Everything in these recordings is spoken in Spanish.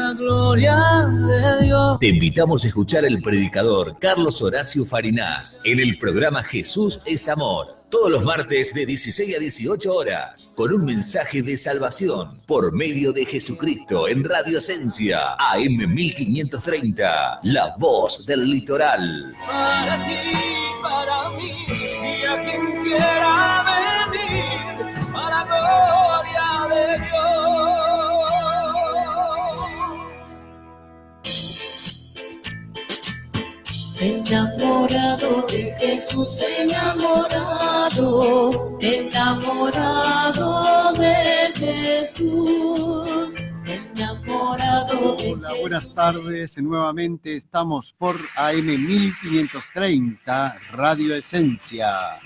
la gloria de Dios. Te invitamos a escuchar al predicador Carlos Horacio Farinás en el programa Jesús es Amor. Todos los martes de 16 a 18 horas, con un mensaje de salvación por medio de Jesucristo en Radio Esencia, AM 1530, la voz del litoral. Para ti, para mí, y a quien quiera venir, a la gloria de Dios. Enamorado de Jesús, enamorado de Jesús, enamorado de Hola, buenas tardes. Nuevamente estamos por AM 1530, Radio Esencia.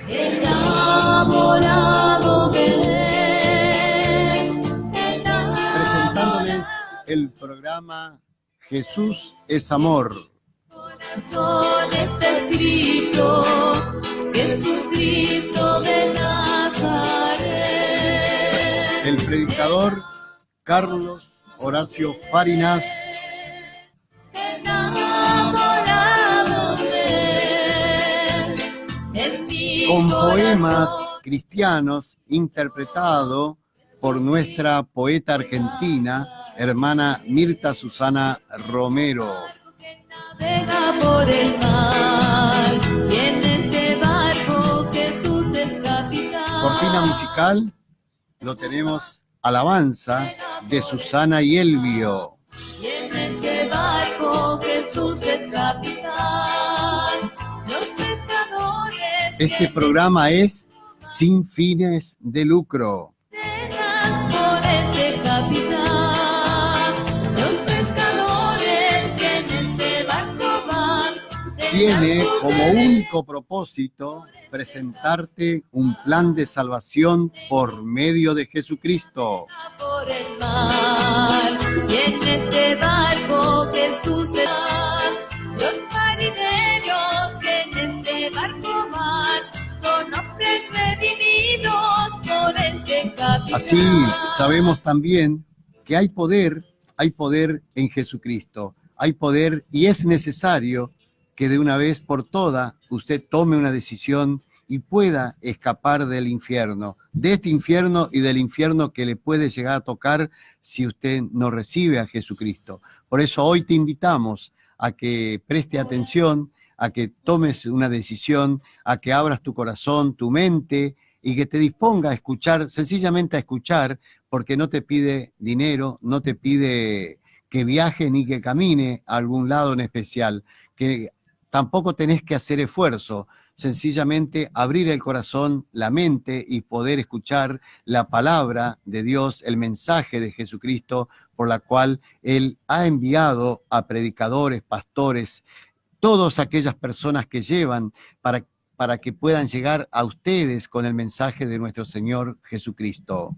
Enamorado de él, Presentándoles el programa Jesús es Amor. corazón está escrito, Jesucristo de Nazaret. El predicador Carlos Horacio Farinás. Enamorado de él, en mi Con poemas corazón cristianos interpretado por nuestra poeta argentina, hermana Mirta Susana Romero. navega por el mar, y en ese barco Jesús es capitán. Cortina musical, lo tenemos Alabanza de Susana y Elvio. Y en ese barco Jesús es capitán. Los pescadores Este programa es sin fines de lucro. dejan por ese capitán. Los pescadores que en ese barco van Tiene como único propósito presentarte un plan de salvación por medio de Jesucristo. por el mar. Y en ese barco Jesús está. Los marineros que en este barco van son hombres redimidos por ese capitán. Así sabemos también que hay poder en Jesucristo. Hay poder y es necesario que de una vez por todas usted tome una decisión y pueda escapar del infierno, de este infierno y del infierno que le puede llegar a tocar si usted no recibe a Jesucristo. Por eso hoy te invitamos a que preste atención, a que tomes una decisión, a que abras tu corazón, tu mente y que te disponga a escuchar, sencillamente a escuchar, porque no te pide dinero, no te pide que viaje ni que camine a algún lado en especial, que tampoco tenés que hacer esfuerzo, sencillamente abrir el corazón, la mente y poder escuchar la palabra de Dios, el mensaje de Jesucristo, por la cual Él ha enviado a predicadores, pastores, todas aquellas personas que llevan para que puedan llegar a ustedes con el mensaje de nuestro Señor Jesucristo.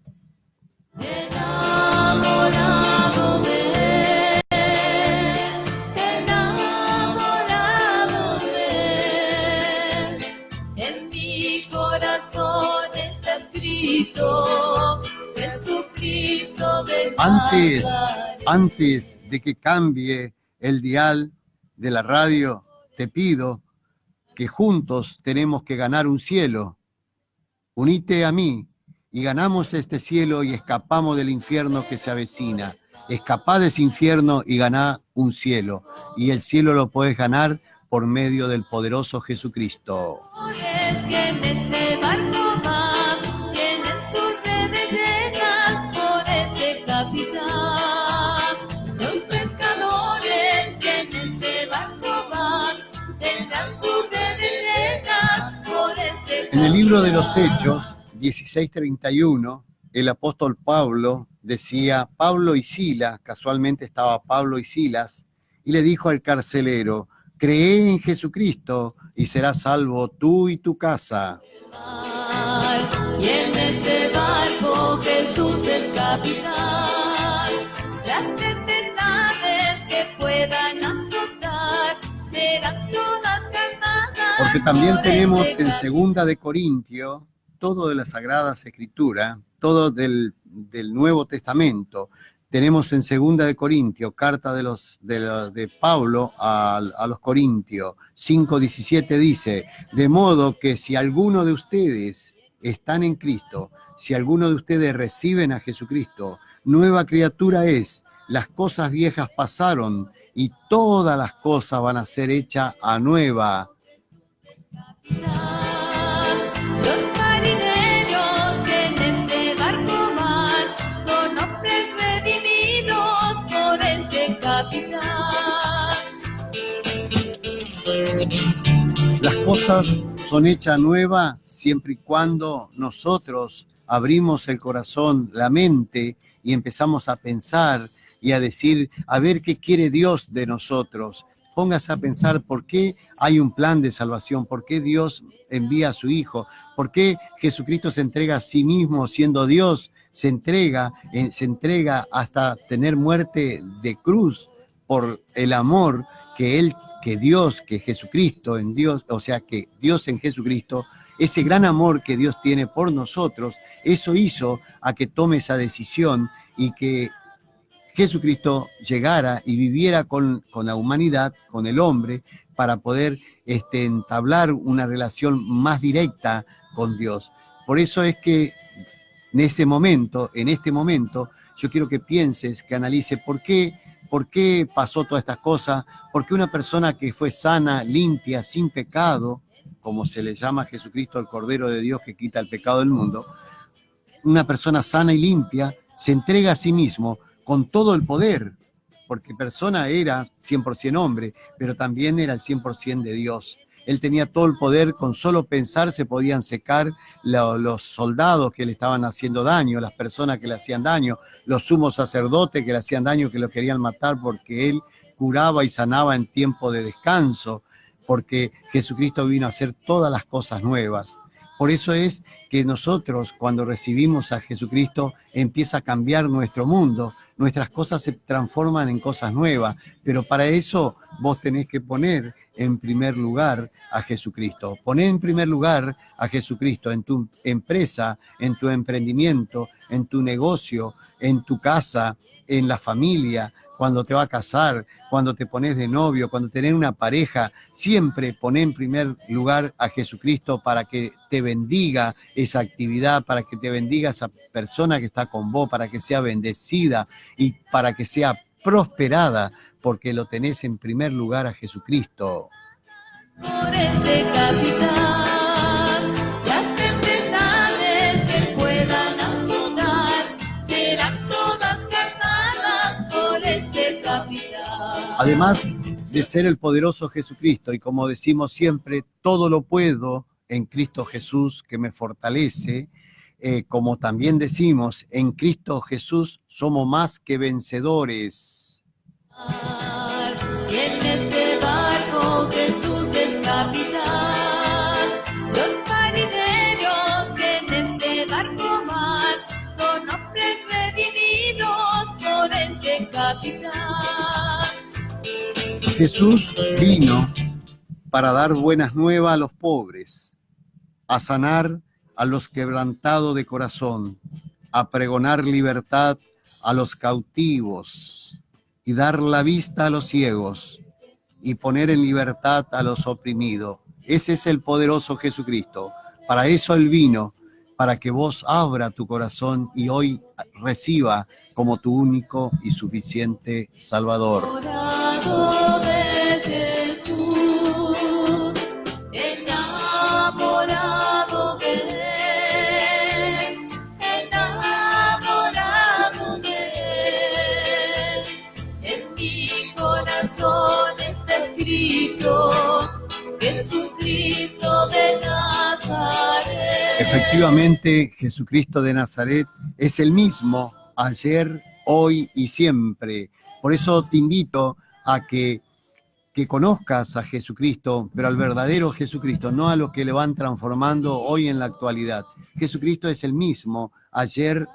Enamorado de él, enamorado de él, en mi corazón está escrito, Jesucristo de Nazaret. Antes de que cambie el dial de la radio, te pido que juntos tenemos que ganar un cielo. Unite a mí y ganamos este cielo y escapamos del infierno que se avecina. Escapá de ese infierno y ganá un cielo. Y el cielo lo puedes ganar por medio del poderoso Jesucristo. Que en este barco van, tienen sus redes llenas por ese capitán. Los pescadores que en ese barco van, tendrán sus redes llenas por ese capitán. En el libro de los Hechos, 16:31, el apóstol Pablo decía, Pablo y Silas, casualmente estaba Pablo y Silas, y le dijo al carcelero, cree en Jesucristo y serás salvo tú y tu casa. Y en ese barco Jesús es capitán. Las tempestades que puedan azotar serán todas calmadas. Porque también por tenemos ese en capitán. 2 de Corintios todo de las Sagradas Escrituras, todo del Nuevo Testamento, Tenemos en 2 de Corintios, carta de Pablo a los Corintios, 5:17 dice, de modo que si alguno de ustedes están en Cristo, si alguno de ustedes reciben a Jesucristo, nueva criatura es, las cosas viejas pasaron y todas las cosas van a ser hechas a nueva. Los marineros que en este barco van son hombres redimidos por ese capitán. Las cosas son hechas nuevas siempre y cuando nosotros abrimos el corazón, la mente y empezamos a pensar y a decir, a ver qué quiere Dios de nosotros. Póngase a pensar por qué hay un plan de salvación, por qué Dios envía a su Hijo, por qué Jesucristo se entrega a sí mismo siendo Dios, se entrega hasta tener muerte de cruz por el amor que Jesucristo en Dios, o sea que Dios en Jesucristo, ese gran amor que Dios tiene por nosotros, eso hizo a que tome esa decisión y que Jesucristo llegara y viviera con la humanidad, con el hombre, para poder entablar una relación más directa con Dios. Por eso es que en este momento, yo quiero que pienses, que analices por qué pasó todas estas cosas, por qué una persona que fue sana, limpia, sin pecado, como se le llama a Jesucristo, el Cordero de Dios que quita el pecado del mundo, una persona sana y limpia se entrega a sí mismo con todo el poder, porque persona era 100% hombre, pero también era el 100% de Dios. Él tenía todo el poder, con solo pensar se podían secar los soldados que le estaban haciendo daño, las personas que le hacían daño, los sumos sacerdotes que le hacían daño, que lo querían matar porque él curaba y sanaba en tiempo de descanso, porque Jesucristo vino a hacer todas las cosas nuevas. Por eso es que nosotros, cuando recibimos a Jesucristo, empieza a cambiar nuestro mundo. Nuestras cosas se transforman en cosas nuevas, pero para eso vos tenés que poner en primer lugar a Jesucristo. Poné en primer lugar a Jesucristo en tu empresa, en tu emprendimiento, en tu negocio, en tu casa, en la familia, cuando te vas a casar, cuando te pones de novio, cuando tenés una pareja, siempre poné en primer lugar a Jesucristo para que te bendiga esa actividad, para que te bendiga esa persona que está con vos, para que sea bendecida y para que sea prosperada, porque lo tenés en primer lugar a Jesucristo. Por este capitán, las tempestades que puedan azotar serán todas calmadas por ese capitán. Además de ser el poderoso Jesucristo, y como decimos siempre, todo lo puedo en Cristo Jesús que me fortalece, como también decimos, en Cristo Jesús somos más que vencedores. Y en este barco Jesús es capitán. Los marineros que en este barco van son hombres redimidos por este capitán. Jesús vino para dar buenas nuevas a los pobres, a sanar a los quebrantados de corazón, a pregonar libertad a los cautivos y dar la vista a los ciegos y poner en libertad a los oprimidos. Ese es el poderoso Jesucristo. Para eso Él vino, para que vos abra tu corazón y hoy reciba como tu único y suficiente Salvador. Enamorado de Jesús, enamorado de Él, enamorado de Él. En mi corazón está escrito Jesucristo de Nazaret. Efectivamente, Jesucristo de Nazaret es el mismo ayer, hoy y siempre. Por eso te invito a que conozcas a Jesucristo, pero al verdadero Jesucristo, no a los que le van transformando hoy en la actualidad. Jesucristo es el mismo ayer,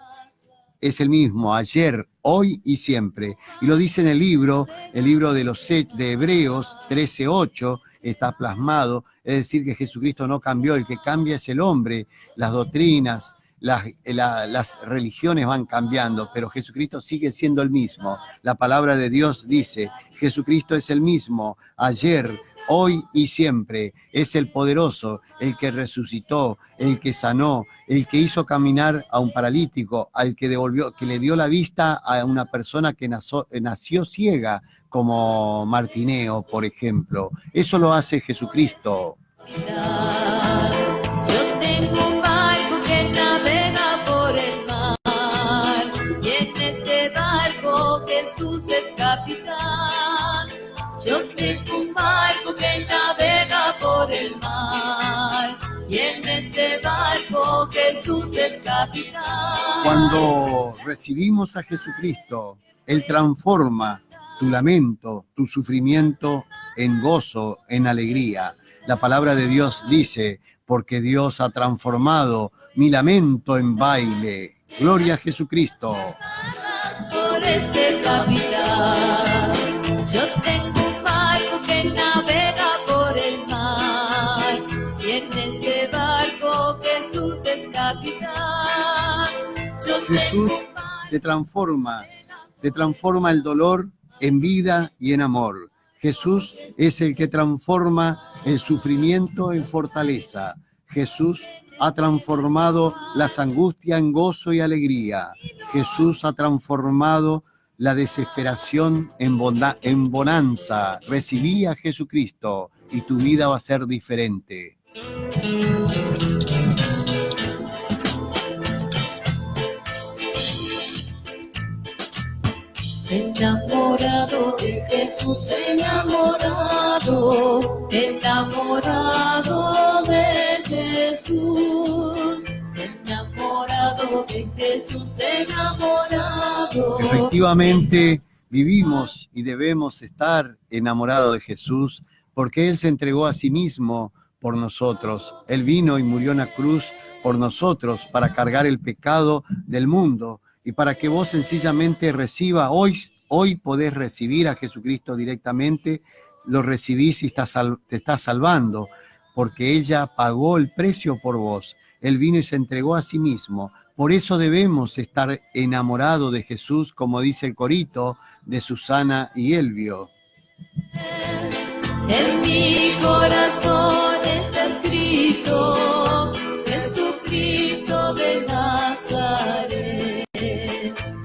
hoy y siempre. Y lo dice en el libro de Hebreos 13:8, está plasmado, es decir, que Jesucristo no cambió, el que cambia es el hombre, las doctrinas, las religiones van cambiando, pero Jesucristo sigue siendo el mismo. La palabra de Dios dice, Jesucristo es el mismo, ayer, hoy y siempre. Es el poderoso, el que resucitó, el que sanó, el que hizo caminar a un paralítico, al que le dio la vista a una persona que nació ciega, como Martineo, por ejemplo. Eso lo hace Jesucristo. Yo tengo un barco que navega por el mar, y en ese barco Jesús es capitán. Yo tengo un barco que navega por el mar, y en ese barco Jesús es capitán. Cuando recibimos a Jesucristo, Él transforma tu lamento, tu sufrimiento en gozo, en alegría. La palabra de Dios dice, porque Dios ha transformado mi lamento en baile. Gloria a Jesucristo. Por ese capitán, yo tengo un barco que navega por el mar, y en ese barco Jesús es capitán. Jesús te transforma el dolor en vida y en amor. Jesús es el que transforma el sufrimiento en fortaleza. Jesús ha transformado las angustias en gozo y alegría. Jesús ha transformado la desesperación en bonanza. Recibí a Jesucristo y tu vida va a ser diferente. Enamorado de Jesús, enamorado de Jesús, enamorado de Jesús, enamorado. Efectivamente, vivimos y debemos estar enamorados de Jesús porque Él se entregó a sí mismo por nosotros. Él vino y murió en la cruz por nosotros para cargar el pecado del mundo. Y para que vos sencillamente reciba, hoy podés recibir a Jesucristo directamente, lo recibís y te está salvando, porque ella pagó el precio por vos. Él vino y se entregó a sí mismo. Por eso debemos estar enamorados de Jesús, como dice el corito de Susana y Elvio. En mi corazón está escrito, Jesucristo de Nazaret.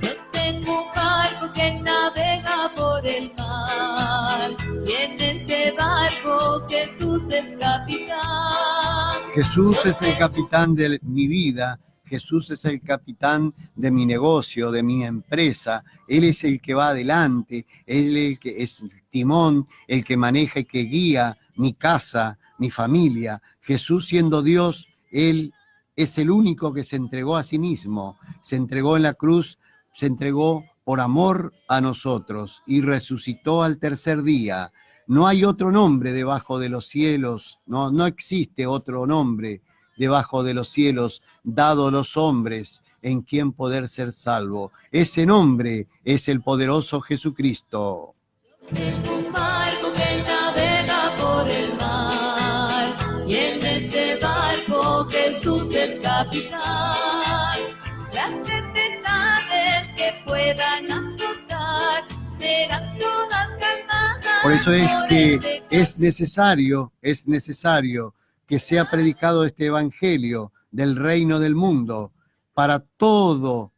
Yo tengo un barco que navega por el mar, y en ese barco Jesús es capitán. Jesús es el capitán de mi vida. Jesús es el capitán de mi negocio, de mi empresa. Él es el que va adelante. Él es el que es el timón, el que maneja y que guía mi casa, mi familia. Jesús, siendo Dios, Él es el único que se entregó a sí mismo. Se entregó en la cruz, se entregó por amor a nosotros y resucitó al tercer día. No hay otro nombre debajo de los cielos, no existe otro nombre debajo de los cielos dado a los hombres en quien poder ser salvo. Ese nombre es el poderoso Jesucristo. Un barco que navega por el mar, y en ese barco Jesús es capitán. Las tempestades que puedan azotar serán todas calmadas. Por eso es que es necesario que sea predicado este evangelio del reino del mundo para todo,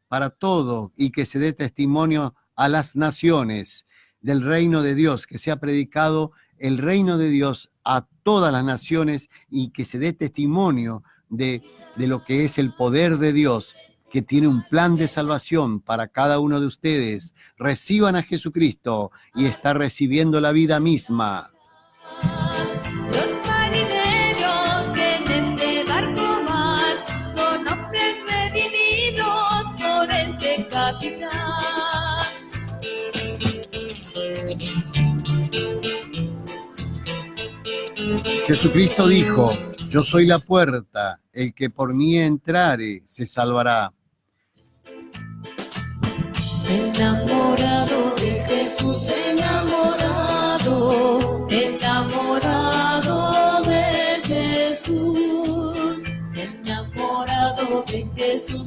y que se dé testimonio a las naciones del reino de Dios, que sea predicado el reino de Dios a todas las naciones y que se dé testimonio de lo que es el poder de Dios, que tiene un plan de salvación para cada uno de ustedes. Reciban a Jesucristo y está recibiendo la vida misma. Los marineros que en este barco van son hombres redimidos por este capitán. Jesucristo dijo, yo soy la puerta, el que por mí entrare se salvará. Enamorado de Jesús, enamorado de Jesús, enamorado de Jesús.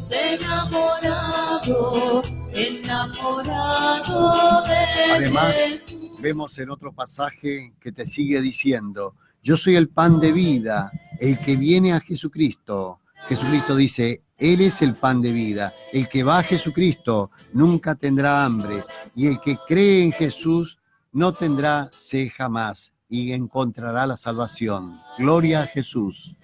lado de Además, Jesús. vemos en otro pasaje que te sigue diciendo, yo soy el pan de vida, el que viene a Jesucristo. Jesucristo dice, Él es el pan de vida. El que va a Jesucristo nunca tendrá hambre. Y el que cree en Jesús no tendrá sed jamás y encontrará la salvación. Gloria a Jesús.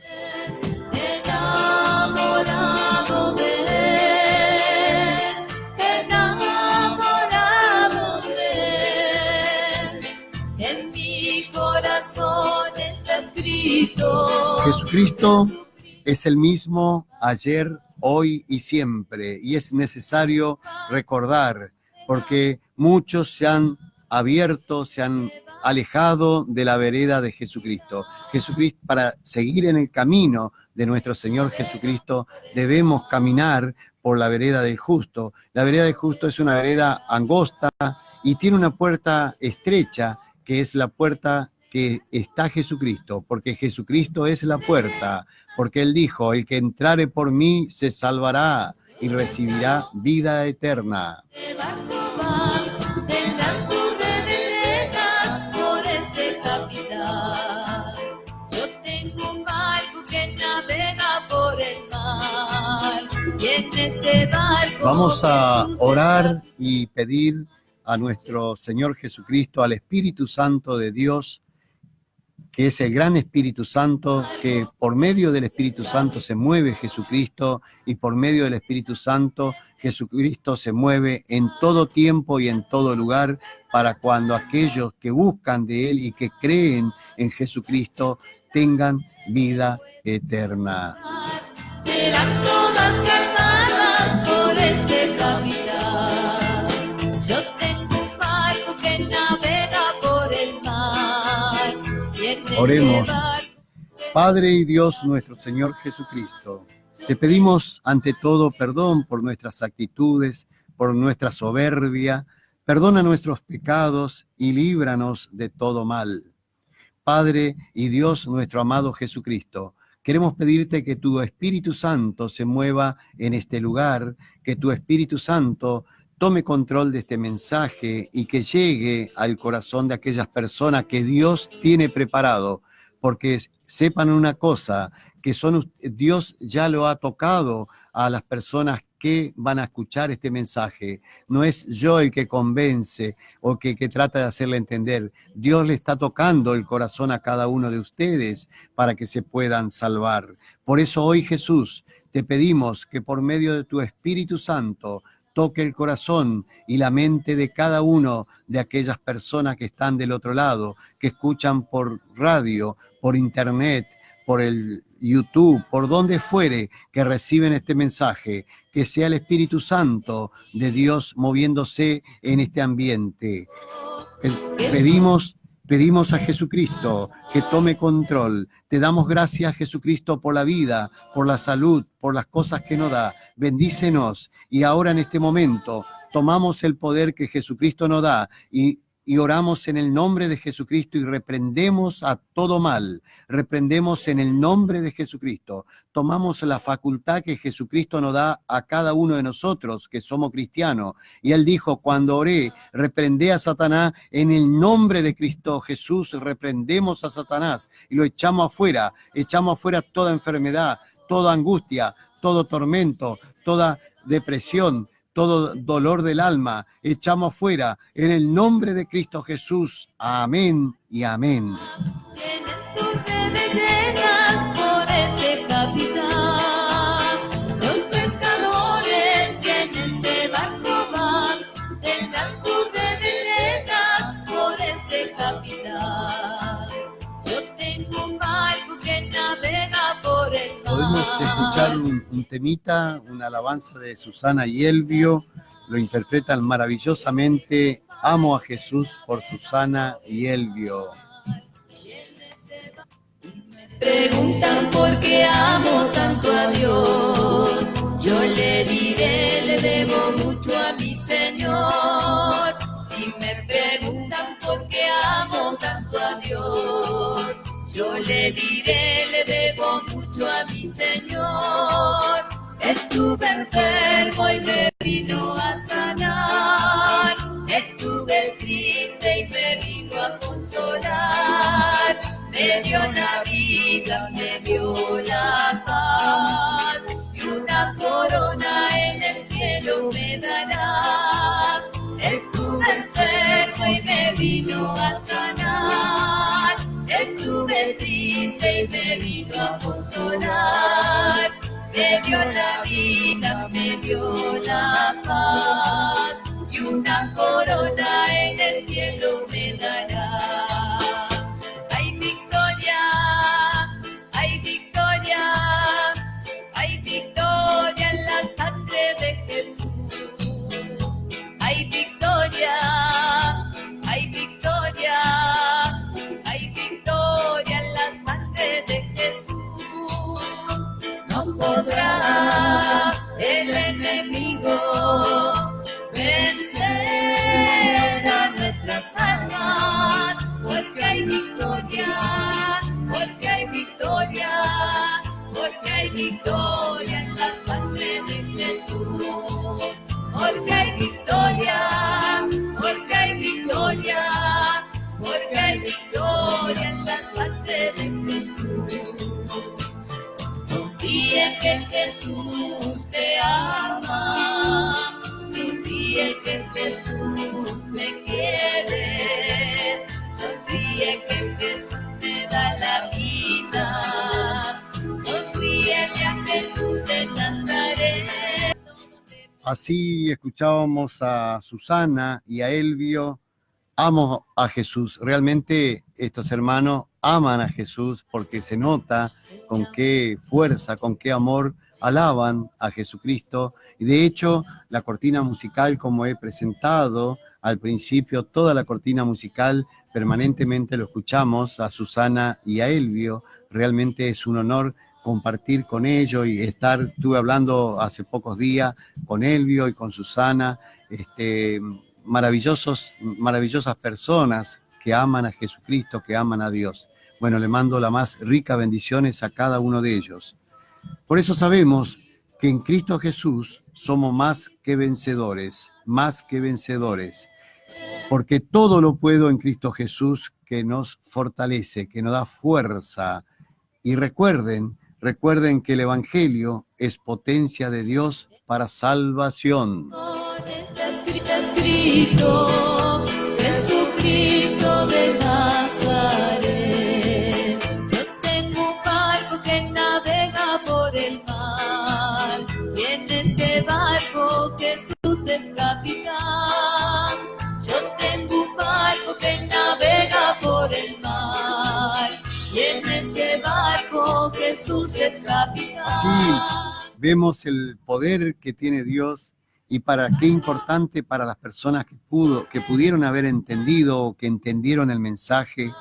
Enamorado de Él, enamorado de Él, en mi corazón está escrito. Jesucristo es el mismo ayer, hoy y siempre. Y es necesario recordar, porque muchos se han abierto, se han alejado de la vereda de Jesucristo. Jesucristo, para seguir en el camino de nuestro Señor Jesucristo, debemos caminar por la vereda del justo. La vereda del justo es una vereda angosta y tiene una puerta estrecha, que es la puerta que está Jesucristo, porque Jesucristo es la puerta, porque Él dijo, el que entrare por mí se salvará y recibirá vida eterna. De barco va, tendrá sus redes llenas por ese capital. Yo tengo un barco que navega por el mar, y en ese barco Vamos a Jesús orar y pedir a nuestro Señor Jesucristo, al Espíritu Santo de Dios, que es el gran Espíritu Santo, que por medio del Espíritu Santo se mueve Jesucristo y por medio del Espíritu Santo Jesucristo se mueve en todo tiempo y en todo lugar para cuando aquellos que buscan de Él y que creen en Jesucristo tengan vida eterna. serán todas cargadas por ese capital. Yo tengo un barco que navega por el mar. Y en ese Oremos. barco Padre y Dios nuestro Señor Jesucristo, te pedimos ante todo perdón por nuestras actitudes, por nuestra soberbia, perdona nuestros pecados y líbranos de todo mal. Padre y Dios nuestro amado Jesucristo, queremos pedirte que tu Espíritu Santo se mueva en este lugar, que tu Espíritu Santo tome control de este mensaje y que llegue al corazón de aquellas personas que Dios tiene preparado, porque sepan una cosa, que Dios ya lo ha tocado a las personas que van a escuchar este mensaje. No es yo el que convence o que trata de hacerle entender. Dios le está tocando el corazón a cada uno de ustedes para que se puedan salvar. Por eso hoy, Jesús, te pedimos que por medio de tu Espíritu Santo toque el corazón y la mente de cada uno de aquellas personas que están del otro lado, que escuchan por radio, por internet, por el YouTube, por donde fuere que reciben este mensaje, que sea el Espíritu Santo de Dios moviéndose en este ambiente. Pedimos a Jesucristo que tome control. Te damos gracias, Jesucristo, por la vida, por la salud, por las cosas que nos da. Bendícenos. Y ahora en este momento tomamos el poder que Jesucristo nos da y oramos en el nombre de Jesucristo y reprendemos a todo mal. Reprendemos en el nombre de Jesucristo. Tomamos la facultad que Jesucristo nos da a cada uno de nosotros que somos cristianos. Y Él dijo, cuando oré, reprendé a Satanás en el nombre de Cristo Jesús. Reprendemos a Satanás y lo echamos afuera. Echamos afuera toda enfermedad, toda angustia, todo tormento, toda depresión, todo dolor del alma, echamos afuera en el nombre de Cristo Jesús. Amén y amén. tienen sus redes llenas por ese capital. Los pescadores que en ese barco van tendrán sus redes llenas por ese capital. Yo tengo un barco que navega por el mar. Podemos escuchar un temita, una alabanza de Susana y Elvio, lo interpretan maravillosamente. Amo a Jesús por Susana y Elvio. Preguntan por qué amo tanto a Dios. Yo le diré, le debo mucho a mi Señor. Si me preguntan por qué amo tanto a Dios, yo le diré, le debo mucho a mi Señor. Estuve enfermo y me vino a sanar. me dio la vida, me dio la paz, y una corona en el cielo me dará. Estuve enfermo y me vino a sanar, estuve triste y me vino a consolar. Me dio la vida, me dio la paz, y una corona en el cielo me dará. Hay victoria, hay victoria, hay victoria en la sangre de Jesús. Hay victoria, hay victoria, hay victoria en la sangre de Jesús. No podrá el enemigo vencer a nuestras almas, porque hay victoria, porque hay victoria, porque hay victoria en la sangre de Jesús. Porque hay victoria, porque hay victoria, porque hay victoria en la sangre de Jesús. Sonríe que Jesús te ama, sonríe que Jesús te quiere, sonríe que Jesús te da la vida, sonríele a Jesús de Nazaret. Así escuchábamos a Susana y a Elvio. Amo a Jesús. Realmente estos hermanos aman a Jesús porque se nota con qué fuerza, con qué amor alaban a Jesucristo. Y de hecho, la cortina musical, como he presentado al principio, toda la cortina musical permanentemente lo escuchamos a Susana y a Elvio. Realmente es un honor compartir con ellos y estuve hablando hace pocos días con Elvio y con Susana, maravillosas personas que aman a Jesucristo, que aman a Dios. Bueno, le mando las más ricas bendiciones a cada uno de ellos. Por eso sabemos que en Cristo Jesús somos más que vencedores, porque todo lo puedo en Cristo Jesús que nos fortalece, que nos da fuerza. Y recuerden que el Evangelio es potencia de Dios para salvación. Está escrito, Jesucristo de Nazaret. Yo tengo un barco que navega por el mar, y en ese barco Jesús es capitán. Yo tengo un barco que navega por el mar, y en ese barco Jesús es capitán. Así vemos el poder que tiene Dios y para qué importante para las personas que pudieron haber entendido o que entendieron el mensaje,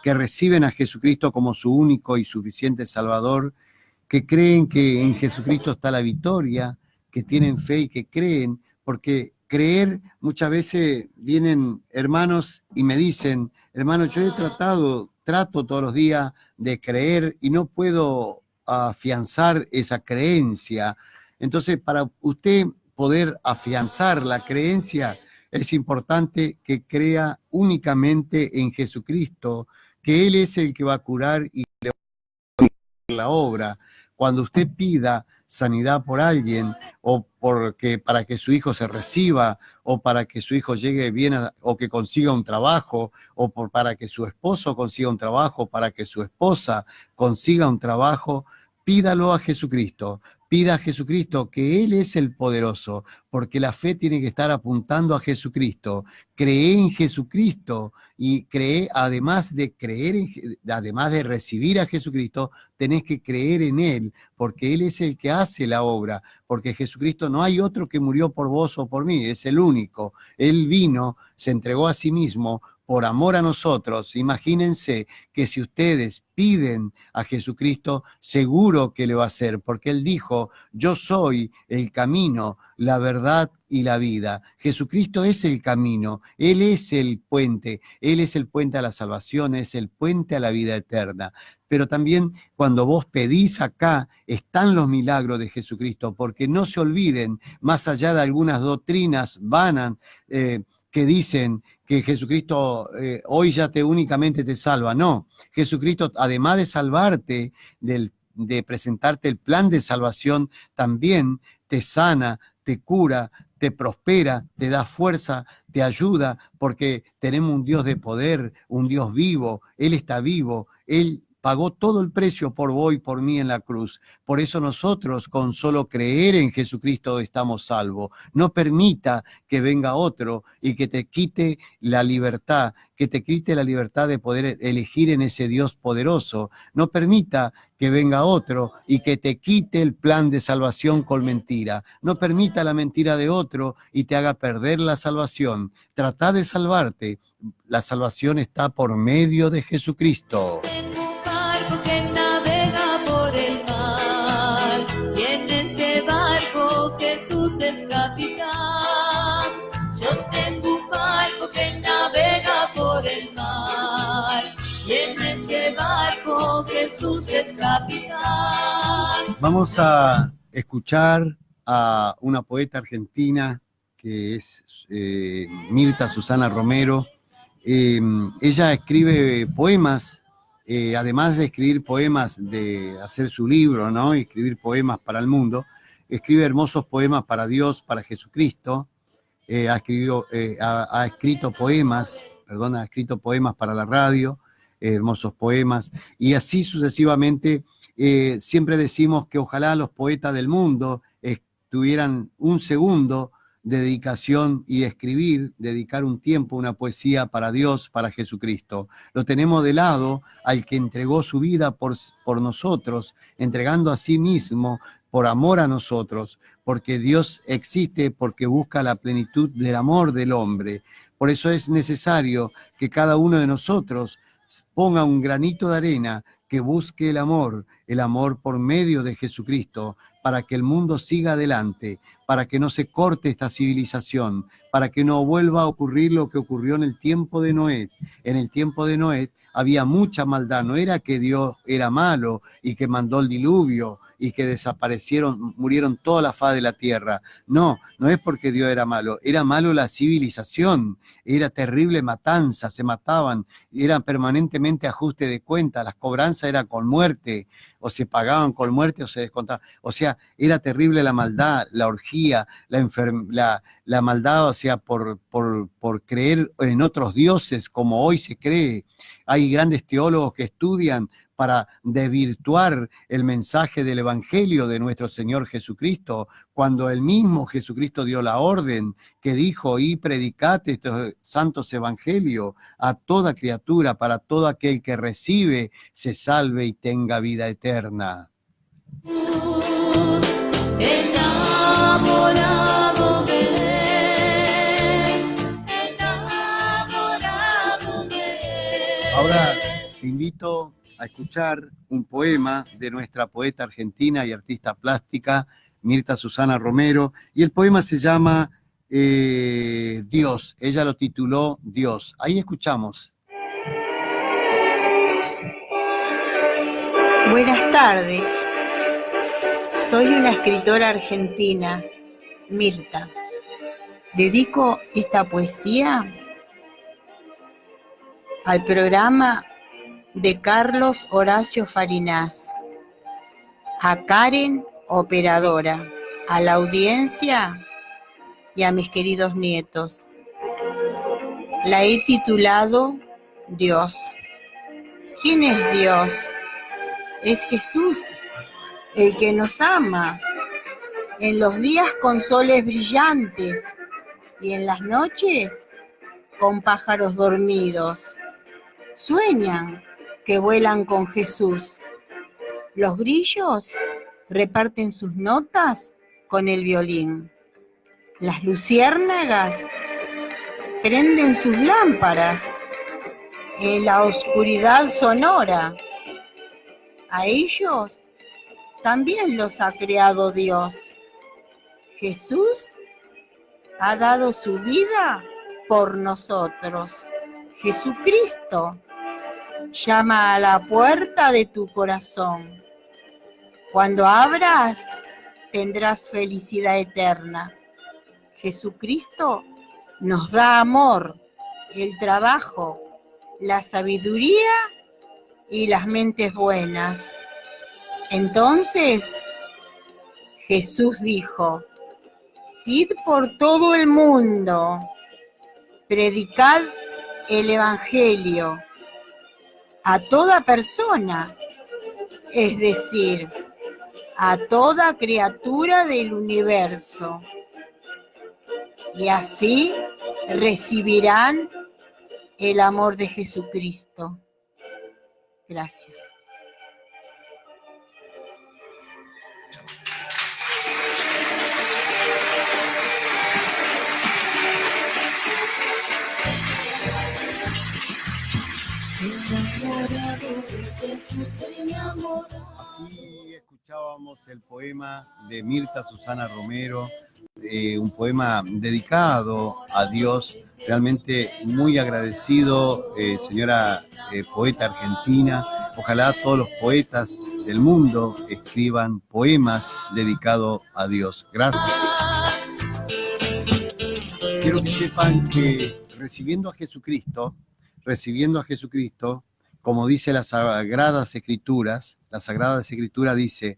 que reciben a Jesucristo como su único y suficiente Salvador, que creen que en Jesucristo está la victoria, que tienen fe y que creen, porque creer, muchas veces vienen hermanos y me dicen, hermano, yo trato todos los días de creer y no puedo afianzar esa creencia. Entonces, para usted poder afianzar la creencia, es importante que crea únicamente en Jesucristo, que Él es el que va a curar y le va a hacer la obra. Cuando usted pida sanidad por alguien, o para que su hijo se reciba, o para que su hijo llegue bien, o que consiga un trabajo, o para que su esposo consiga un trabajo, para que su esposa consiga un trabajo, pídalo a Jesucristo. Pida a Jesucristo que Él es el poderoso, porque la fe tiene que estar apuntando a Jesucristo. Cree en Jesucristo y cree, además de recibir a Jesucristo, tenés que creer en Él, porque Él es el que hace la obra, porque Jesucristo no hay otro que murió por vos o por mí, es el único. Él vino, se entregó a sí mismo por amor a nosotros. Imagínense que si ustedes piden a Jesucristo, seguro que le va a hacer, porque Él dijo, yo soy el camino, la verdad y la vida. Jesucristo es el camino, Él es el puente a la salvación, es el puente a la vida eterna. Pero también cuando vos pedís acá, están los milagros de Jesucristo, porque no se olviden, más allá de algunas doctrinas vanas, que dicen que Jesucristo hoy ya únicamente te salva. No, Jesucristo, además de salvarte, de presentarte el plan de salvación, también te sana, te cura, te prospera, te da fuerza, te ayuda, porque tenemos un Dios de poder, un Dios vivo. Él está vivo, Él pagó todo el precio por vos y por mí en la cruz. Por eso nosotros, con solo creer en Jesucristo, estamos salvos. No permita que venga otro y que te quite la libertad, de poder elegir en ese Dios poderoso. No permita que venga otro y que te quite el plan de salvación con mentira. No permita la mentira de otro y te haga perder la salvación. Trata de salvarte. La salvación está por medio de Jesucristo. Que navega por el mar, y en ese barco Jesús es capitán. Yo tengo un barco que navega por el mar, y en ese barco Jesús es capitán. Vamos a escuchar a una poeta argentina que es Mirta Susana Romero. Ella escribe poemas. Además de escribir poemas, de hacer su libro, ¿no? Y escribir poemas para el mundo, escribe hermosos poemas para Dios, para Jesucristo. Ha escrito poemas para la radio, hermosos poemas, y así sucesivamente. Siempre decimos que ojalá los poetas del mundo tuvieran un segundo de dedicación y dedicar un tiempo, una poesía para Dios, para Jesucristo. Lo tenemos de lado al que entregó su vida por nosotros, entregando a sí mismo por amor a nosotros, porque Dios existe, porque busca la plenitud del amor del hombre. Por eso es necesario que cada uno de nosotros ponga un granito de arena, que busque el amor por medio de Jesucristo, para que el mundo siga adelante, para que no se corte esta civilización, para que no vuelva a ocurrir lo que ocurrió en el tiempo de Noé. En el tiempo de Noé había mucha maldad, no era que Dios era malo y que mandó el diluvio y que murieron toda la faz de la tierra. No es porque Dios era malo la civilización, era terrible matanza, se mataban, era permanentemente ajuste de cuenta, las cobranzas eran con muerte, o se pagaban con muerte o se descontaban. O sea, era terrible la maldad, la orgía, la maldad, o sea, por creer en otros dioses como hoy se cree. Hay grandes teólogos que estudian para desvirtuar el mensaje del Evangelio de nuestro Señor Jesucristo, cuando el mismo Jesucristo dio la orden que dijo: y predicate estos santos evangelios a toda criatura, para todo aquel que recibe se salve y tenga vida eterna. Enamorado de él. Ahora te invito a escuchar un poema de nuestra poeta argentina y artista plástica, Mirta Susana Romero, y el poema se llama Dios. Ella lo tituló Dios. Ahí escuchamos. Buenas tardes. Soy una escritora argentina, Mirta. Dedico esta poesía al programa de Carlos Horacio Fariñas, a Karen, operadora, a la audiencia y a mis queridos nietos. La he titulado Dios. ¿Quién es Dios? Es Jesús, el que nos ama. En los días con soles brillantes y en las noches con pájaros dormidos. Sueñan que vuelan con Jesús. Los grillos reparten sus notas con el violín. Las luciérnagas prenden sus lámparas en la oscuridad sonora. A ellos también los ha creado Dios. Jesús ha dado su vida por nosotros. Jesucristo llama a la puerta de tu corazón. Cuando abras, tendrás felicidad eterna. Jesucristo nos da amor, el trabajo, la sabiduría y las mentes buenas. Entonces Jesús dijo: id por todo el mundo, predicad el Evangelio a toda persona, es decir, a toda criatura del universo, y así recibirán el amor de Jesucristo. Gracias. Así escuchábamos el poema de Mirta Susana Romero, un poema dedicado a Dios, realmente muy agradecido, señora poeta argentina. Ojalá todos los poetas del mundo escriban poemas dedicados a Dios. Gracias. Quiero que sepan que recibiendo a Jesucristo, como dice las Sagradas Escrituras, la Sagrada Escritura dice,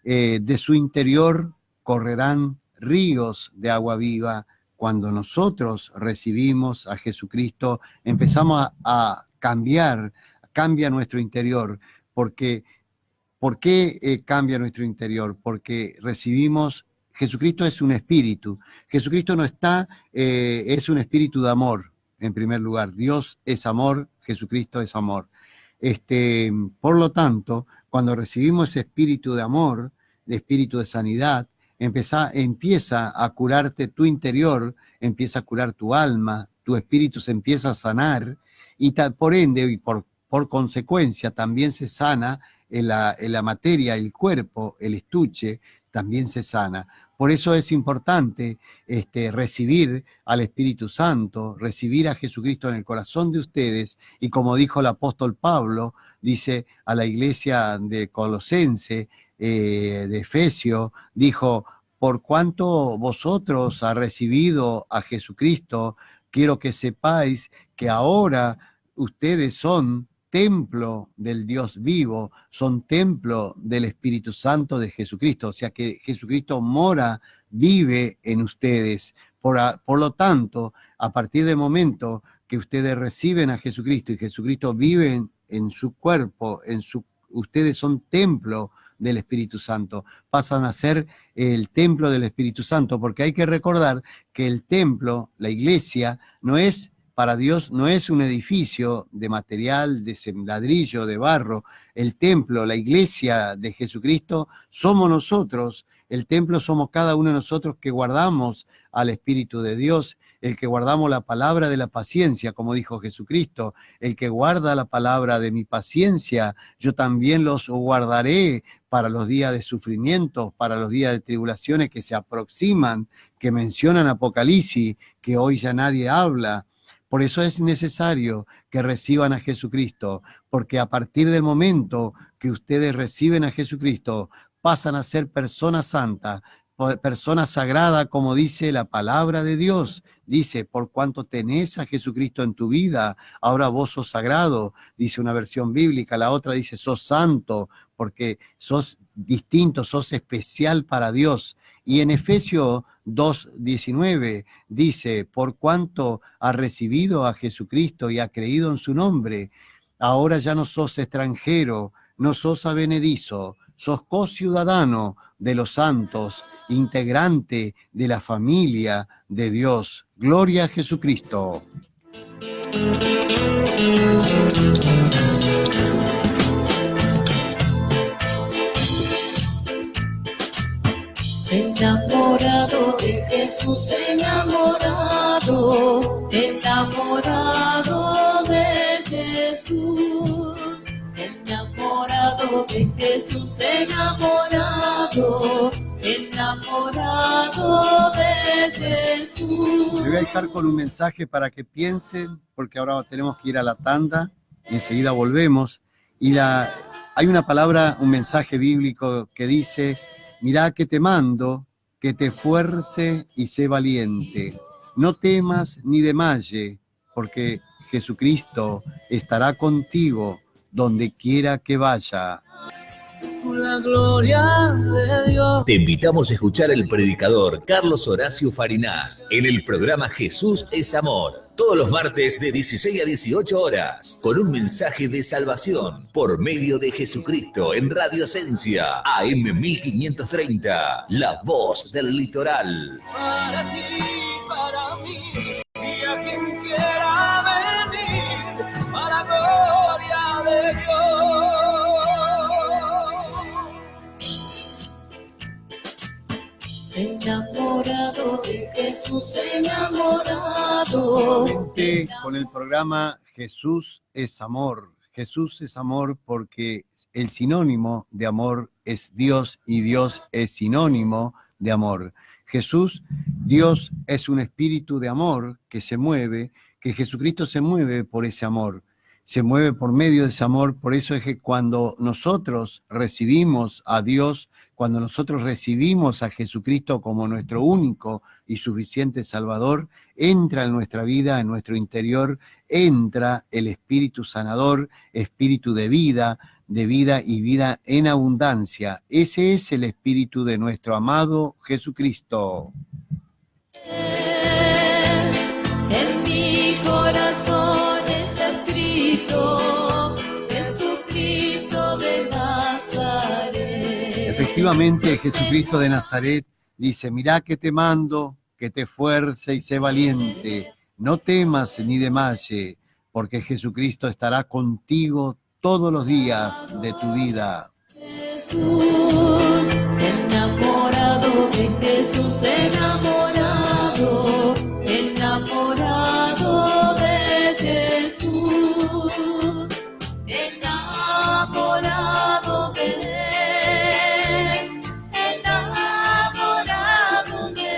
de su interior correrán ríos de agua viva. Cuando nosotros recibimos a Jesucristo, empezamos a cambia nuestro interior. ¿Por qué cambia nuestro interior? Porque recibimos, Jesucristo es un espíritu. Jesucristo no está, es un espíritu de amor, en primer lugar. Dios es amor, Jesucristo es amor. Por lo tanto, cuando recibimos ese espíritu de amor, de espíritu de sanidad, empieza a curarte tu interior, empieza a curar tu alma, tu espíritu se empieza a sanar y por ende y por consecuencia también se sana en la materia, el cuerpo, el estuche, también se sana. Por eso es importante recibir al Espíritu Santo, recibir a Jesucristo en el corazón de ustedes, y como dijo el apóstol Pablo, dice a la iglesia de Colosense, de Efesio, dijo, por cuanto vosotros ha recibido a Jesucristo, quiero que sepáis que ahora ustedes son templo del Dios vivo, son templo del Espíritu Santo de Jesucristo, o sea que Jesucristo mora, vive en ustedes. Por lo tanto, a partir del momento que ustedes reciben a Jesucristo y Jesucristo vive en su cuerpo, ustedes son templo del Espíritu Santo, pasan a ser el templo del Espíritu Santo, porque hay que recordar que el templo, la iglesia, para Dios no es un edificio de material, de ladrillo, de barro. El templo, la iglesia de Jesucristo, somos nosotros. El templo somos cada uno de nosotros que guardamos al Espíritu de Dios, el que guardamos la palabra de la paciencia, como dijo Jesucristo, el que guarda la palabra de mi paciencia, yo también los guardaré para los días de sufrimiento, para los días de tribulaciones que se aproximan, que mencionan Apocalipsis, que hoy ya nadie habla. Por eso es necesario que reciban a Jesucristo, porque a partir del momento que ustedes reciben a Jesucristo, pasan a ser personas santas, personas sagradas, como dice la palabra de Dios. Dice, por cuanto tenés a Jesucristo en tu vida, ahora vos sos sagrado, dice una versión bíblica. La otra dice, sos santo, porque sos distinto, sos especial para Dios. Y en Efesios 2:19 dice, por cuanto has recibido a Jesucristo y has creído en su nombre, ahora ya no sos extranjero, no sos advenedizo, sos co-ciudadano de los santos, integrante de la familia de Dios. Gloria a Jesucristo. Enamorado de Jesús, enamorado de Jesús, enamorado de Jesús, enamorado de Jesús. Les voy a dejar con un mensaje para que piensen, porque ahora tenemos que ir a la tanda y enseguida volvemos. Y hay una palabra, un mensaje bíblico que dice, mirá que te mando, que te fuerce y sé valiente. no temas ni desmayes, porque Jesucristo estará contigo donde quiera que vaya. La gloria de Dios. Te invitamos a escuchar al predicador Carlos Horacio Farinás en el programa Jesús es Amor, todos los martes de 16 a 18 horas, con un mensaje de salvación por medio de Jesucristo en Radio Esencia, AM 1530, la voz del litoral. Para ti, para mí, y a quien quiera venir, a la gloria de Dios. Enamorado de Jesús, enamorado. Con el programa Jesús es Amor. Jesús es amor porque el sinónimo de amor es Dios y Dios es sinónimo de amor. Jesús, Dios es un espíritu de amor que se mueve, que Jesucristo se mueve por ese amor. Se mueve por medio de ese amor, por eso es que cuando nosotros recibimos a Dios, cuando nosotros recibimos a Jesucristo como nuestro único y suficiente Salvador, entra en nuestra vida, en nuestro interior, entra el Espíritu Sanador, Espíritu de vida y vida en abundancia. Ese es el Espíritu de nuestro amado Jesucristo. En mi corazón está escrito Jesucristo de Nazaret. Efectivamente, Jesucristo de Nazaret dice: mirá que te mando, que te esfuerce y sé valiente, no temas ni desmayes, porque Jesucristo estará contigo todos los días de tu vida. Jesús, enamorado de Jesús, enamorado, enamorado de Jesús, enamorado de él, enamorado de él.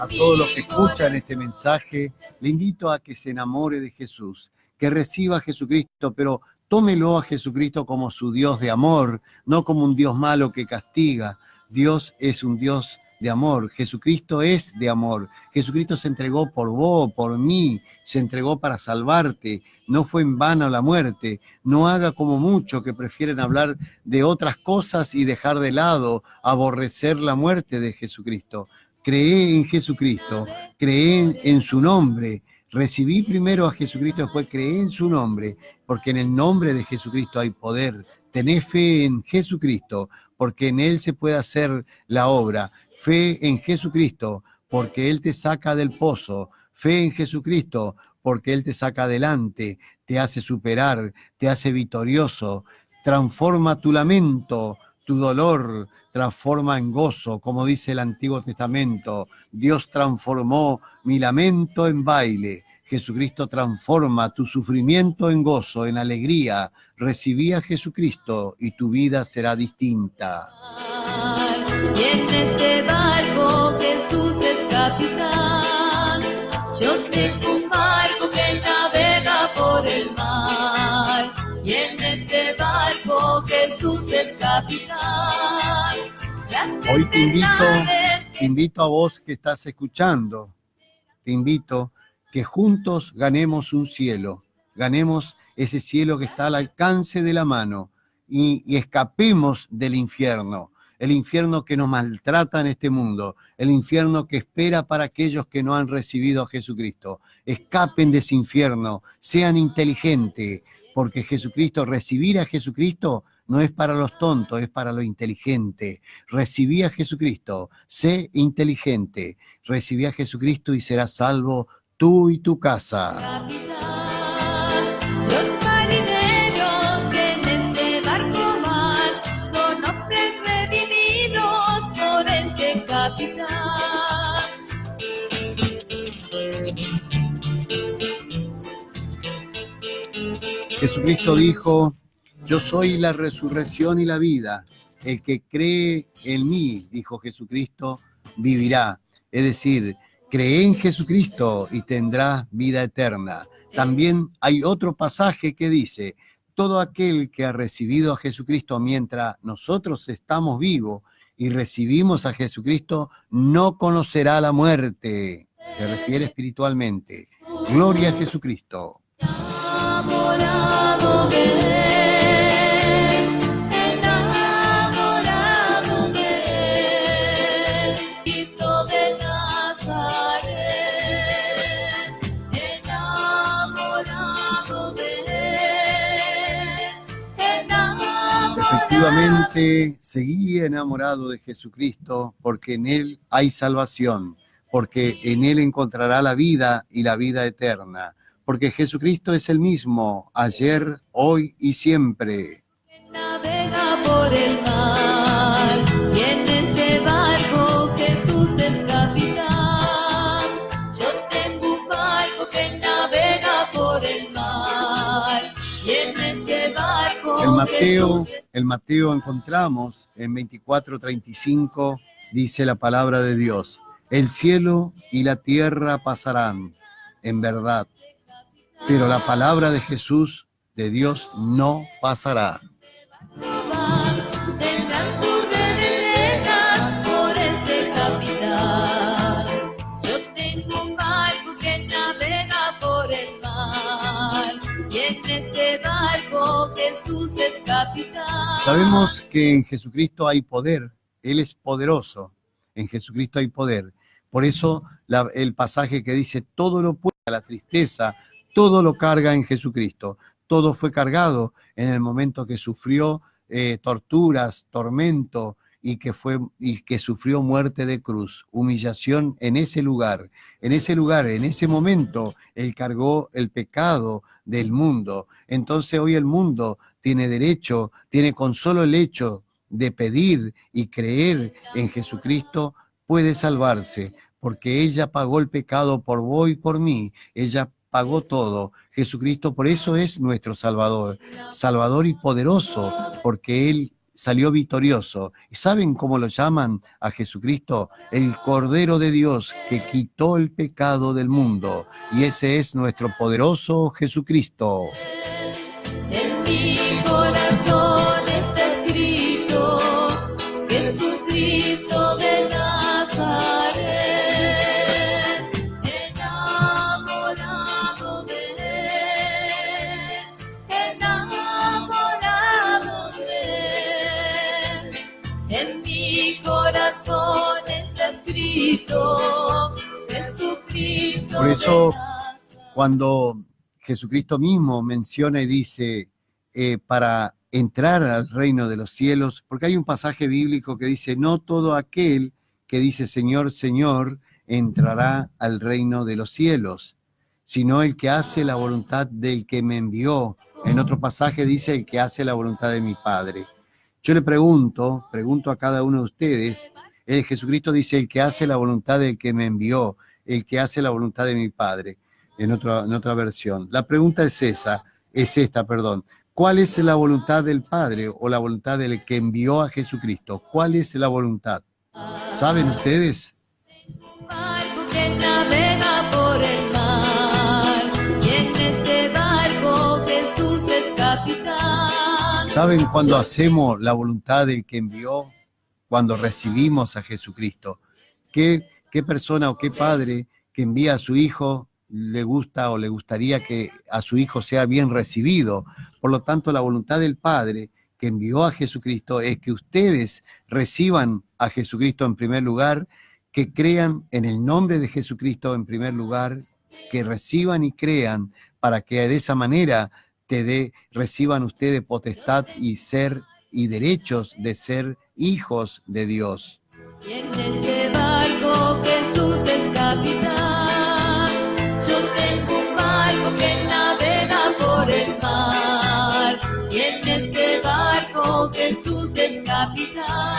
A todos los que escuchan este mensaje, le invito a que se enamore de Jesús, que reciba a Jesucristo, pero tómelo a Jesucristo como su Dios de amor, no como un Dios malo que castiga. Dios es un Dios de amor, Jesucristo es de amor. Jesucristo se entregó por vos, por mí, se entregó para salvarte. No fue en vano la muerte. No haga como muchos que prefieren hablar de otras cosas y dejar de lado, aborrecer la muerte de Jesucristo. Cree en Jesucristo, cree en su nombre. Recibí primero a Jesucristo, después creé en su nombre, porque en el nombre de Jesucristo hay poder. Tené fe en Jesucristo, porque en Él se puede hacer la obra. Fe en Jesucristo, porque Él te saca del pozo. Fe en Jesucristo, porque Él te saca adelante, te hace superar, te hace victorioso. Transforma tu lamento, tu dolor, transforma en gozo, como dice el Antiguo Testamento. Dios transformó mi lamento en baile. Jesucristo transforma tu sufrimiento en gozo, en alegría. Recibí a Jesucristo y tu vida será distinta. Y en este barco Jesús es capitán. Yo tengo un barco que navega por el mar. Y en ese barco Jesús es capitán. Hoy te invito a vos que estás escuchando, te invito que juntos ganemos un cielo, ganemos ese cielo que está al alcance de la mano y escapemos del infierno, el infierno que nos maltrata en este mundo, el infierno que espera para aquellos que no han recibido a Jesucristo. Escapen de ese infierno, sean inteligentes, porque Jesucristo, recibir a Jesucristo no es para los tontos, es para los inteligentes. Recibí a Jesucristo, sé inteligente. Recibí a Jesucristo y serás salvo tú y tu casa. Los marineros que en este barco van son hombres redimidos por este capitán. Jesucristo dijo: yo soy la resurrección y la vida. El que cree en mí, dijo Jesucristo, vivirá. Es decir, cree en Jesucristo y tendrás vida eterna. También hay otro pasaje que dice: todo aquel que ha recibido a Jesucristo mientras nosotros estamos vivos, y recibimos a Jesucristo, no conocerá la muerte. Se refiere espiritualmente. Gloria a Jesucristo. Enamorado de él, enamorado de él, Cristo de Nazaret, enamorado de él, enamorado. Efectivamente, seguí enamorado de Jesucristo, porque en Él hay salvación, porque en Él encontrará la vida y la vida eterna, porque Jesucristo es el mismo, ayer, hoy y siempre. Navega por el mar y en ese barco Jesús es capitán. Yo tengo un barco que navega por el mar y en ese barco El Mateo encontramos en 24:35, dice la palabra de Dios: el cielo y la tierra pasarán, en verdad, pero la palabra de Jesús, de Dios, no pasará. tendrán sus redes llenas por ese capitán. Yo tengo un barco que navega por el mar y en ese barco Jesús es capitán. Sabemos que en Jesucristo hay poder, Él es poderoso, en Jesucristo hay poder. Por eso el pasaje que dice, todo lo puede, la tristeza, todo lo carga en Jesucristo. Todo fue cargado en el momento que sufrió torturas, tormento y que sufrió muerte de cruz, humillación en ese lugar. En ese momento, Él cargó el pecado del mundo. Entonces hoy el mundo tiene derecho, tiene con solo el hecho de pedir y creer en Jesucristo, puede salvarse, porque ella pagó el pecado por vos y por mí. Ella pagó todo. Jesucristo por eso es nuestro Salvador, Salvador y poderoso, porque Él salió victorioso. ¿Y saben cómo lo llaman a Jesucristo? El Cordero de Dios que quitó el pecado del mundo. Y ese es nuestro poderoso Jesucristo. En mi corazón está escrito Jesucristo de Nazaret, enamorado de él, enamorado de él. En mi corazón está escrito Jesucristo. Por eso, de Nazaret. cuando Jesucristo mismo menciona y dice, para entrar al reino de los cielos, porque hay un pasaje bíblico que dice, no todo aquel que dice Señor, Señor, entrará al reino de los cielos, sino el que hace la voluntad del que me envió. En otro pasaje dice, el que hace la voluntad de mi Padre. Yo le pregunto a cada uno de ustedes, Jesucristo dice, el que hace la voluntad del que me envió, el que hace la voluntad de mi Padre, en otra versión. La pregunta es esta. ¿Cuál es la voluntad del Padre o la voluntad del que envió a Jesucristo? ¿Cuál es la voluntad? ¿Saben ustedes? Barco que navega por el mar y en ese barco Jesús es capitán. ¿Saben cuando hacemos la voluntad del que envió? Cuando recibimos a Jesucristo. ¿Qué persona o qué padre que envía a su hijo le gusta o le gustaría que a su hijo sea bien recibido? Por lo tanto, la voluntad del Padre que envió a Jesucristo es que ustedes reciban a Jesucristo en primer lugar, que crean en el nombre de Jesucristo en primer lugar, que reciban y crean para que de esa manera reciban ustedes potestad y derechos de ser hijos de Dios. Y en ese barco Jesús es capitán. Yo tengo un barco que navega por el mar y en ese barco Jesús es capitán.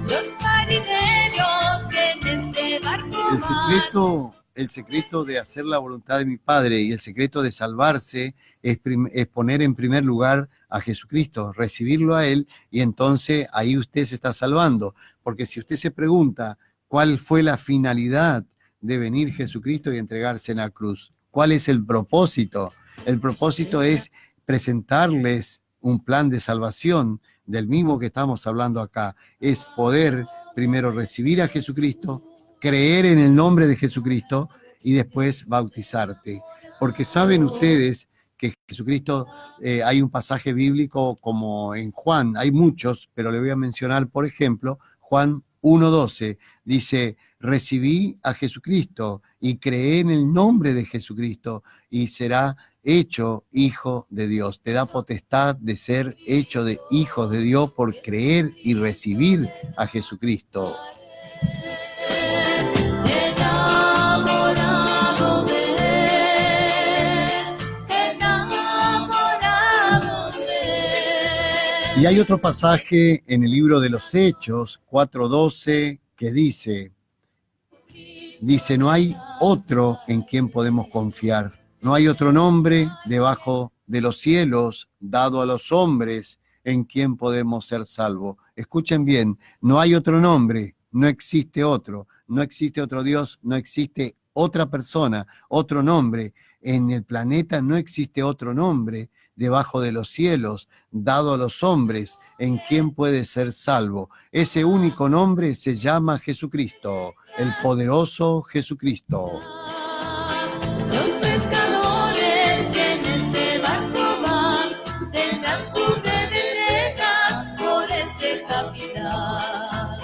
Los marineros que en este barco El secreto de hacer la voluntad de mi Padre y el secreto de salvarse es poner en primer lugar a Jesucristo, recibirlo a Él, y entonces ahí usted se está salvando. Porque si usted se pregunta cuál fue la finalidad de venir Jesucristo y entregarse en la cruz, ¿cuál es el propósito? El propósito es presentarles un plan de salvación, del mismo que estamos hablando acá, es poder primero recibir a Jesucristo, creer en el nombre de Jesucristo y después bautizarte. Porque saben ustedes que Jesucristo, hay un pasaje bíblico como en Juan, hay muchos, pero le voy a mencionar, por ejemplo, Juan 1:12, dice, recibí a Jesucristo y creé en el nombre de Jesucristo y será hecho hijo de Dios. Te da potestad de ser hecho de hijos de Dios por creer y recibir a Jesucristo. Enamorado de él, enamorado de él. Y hay otro pasaje en el libro de los Hechos 4:12 que dice, no hay otro en quien podemos confiar. No hay otro nombre debajo de los cielos dado a los hombres en quien podemos ser salvos. Escuchen bien, no hay otro nombre, no existe otro Dios, no existe otra persona, otro nombre. En el planeta no existe otro nombre debajo de los cielos dado a los hombres en quien puede ser salvo. Ese único nombre se llama Jesucristo, el poderoso Jesucristo. Los pescadores que en ese barco van tendrán sus redes llenas por ese capitán.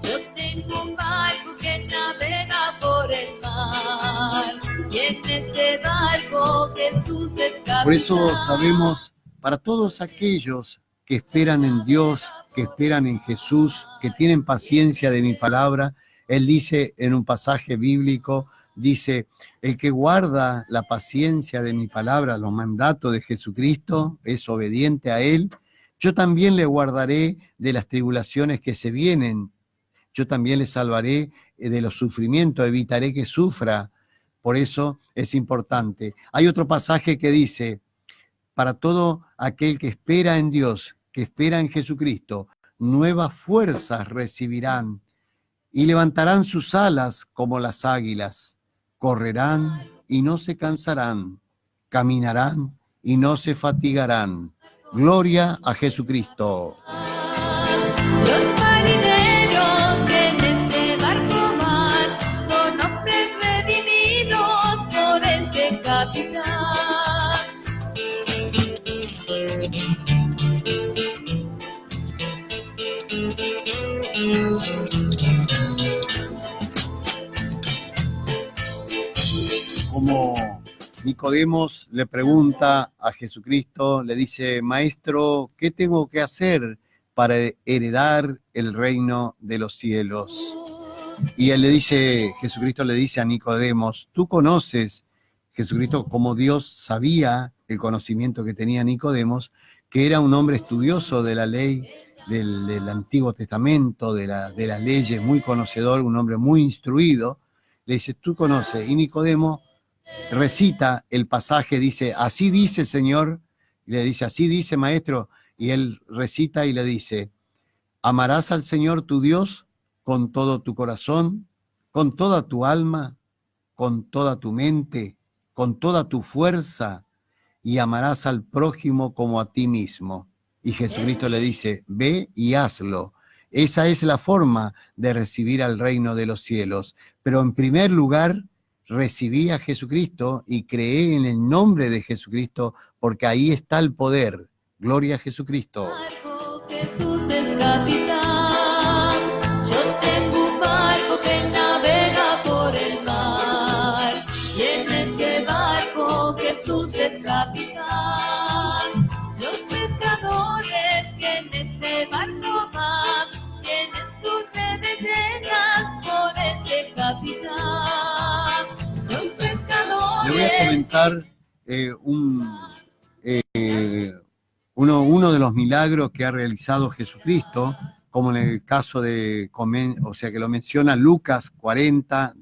Yo tengo un barco que navega por el mar y en ese barco Jesús es capitán. Por eso sabemos, para todos aquellos que esperan en Dios, que esperan en Jesús, que tienen paciencia de mi palabra, Él dice en un pasaje bíblico, dice, el que guarda la paciencia de mi palabra, los mandatos de Jesucristo, es obediente a Él, yo también le guardaré de las tribulaciones que se vienen, yo también le salvaré de los sufrimientos, evitaré que sufra. Por eso es importante. Hay otro pasaje que dice, para todo aquel que espera en Dios, que espera en Jesucristo, nuevas fuerzas recibirán y levantarán sus alas como las águilas. Correrán y no se cansarán, caminarán y no se fatigarán. Gloria a Jesucristo. Los marineros que en este barco van son hombres redimidos por ese capitán. Como Nicodemos le pregunta a Jesucristo, le dice, Maestro, ¿qué tengo que hacer para heredar el reino de los cielos? Y él le dice, Jesucristo le dice a Nicodemos, tú conoces, Jesucristo como Dios sabía el conocimiento que tenía Nicodemos, que era un hombre estudioso de la ley del Antiguo Testamento, de las leyes, muy conocedor, un hombre muy instruido. Le dice, tú conoces. Y Nicodemo recita el pasaje, dice, así dice Señor, y le dice, así dice Maestro, y él recita y le dice, amarás al Señor tu Dios con todo tu corazón, con toda tu alma, con toda tu mente, con toda tu fuerza, y amarás al prójimo como a ti mismo. Y Jesucristo le dice, ve y hazlo. Esa es la forma de recibir al reino de los cielos. Pero en primer lugar, recibí a Jesucristo y creé en el nombre de Jesucristo, porque ahí está el poder. Gloria a Jesucristo. Jesús es capitán. Yo tengo un barco que navega por el mar y en ese barco Jesús es capitán. Los pescadores que en este barco van tienen sus redes llenas por ese capitán. Los pescadores. Le voy a comentar uno de los milagros que ha realizado Jesucristo, como en el caso de, que lo menciona Lucas 40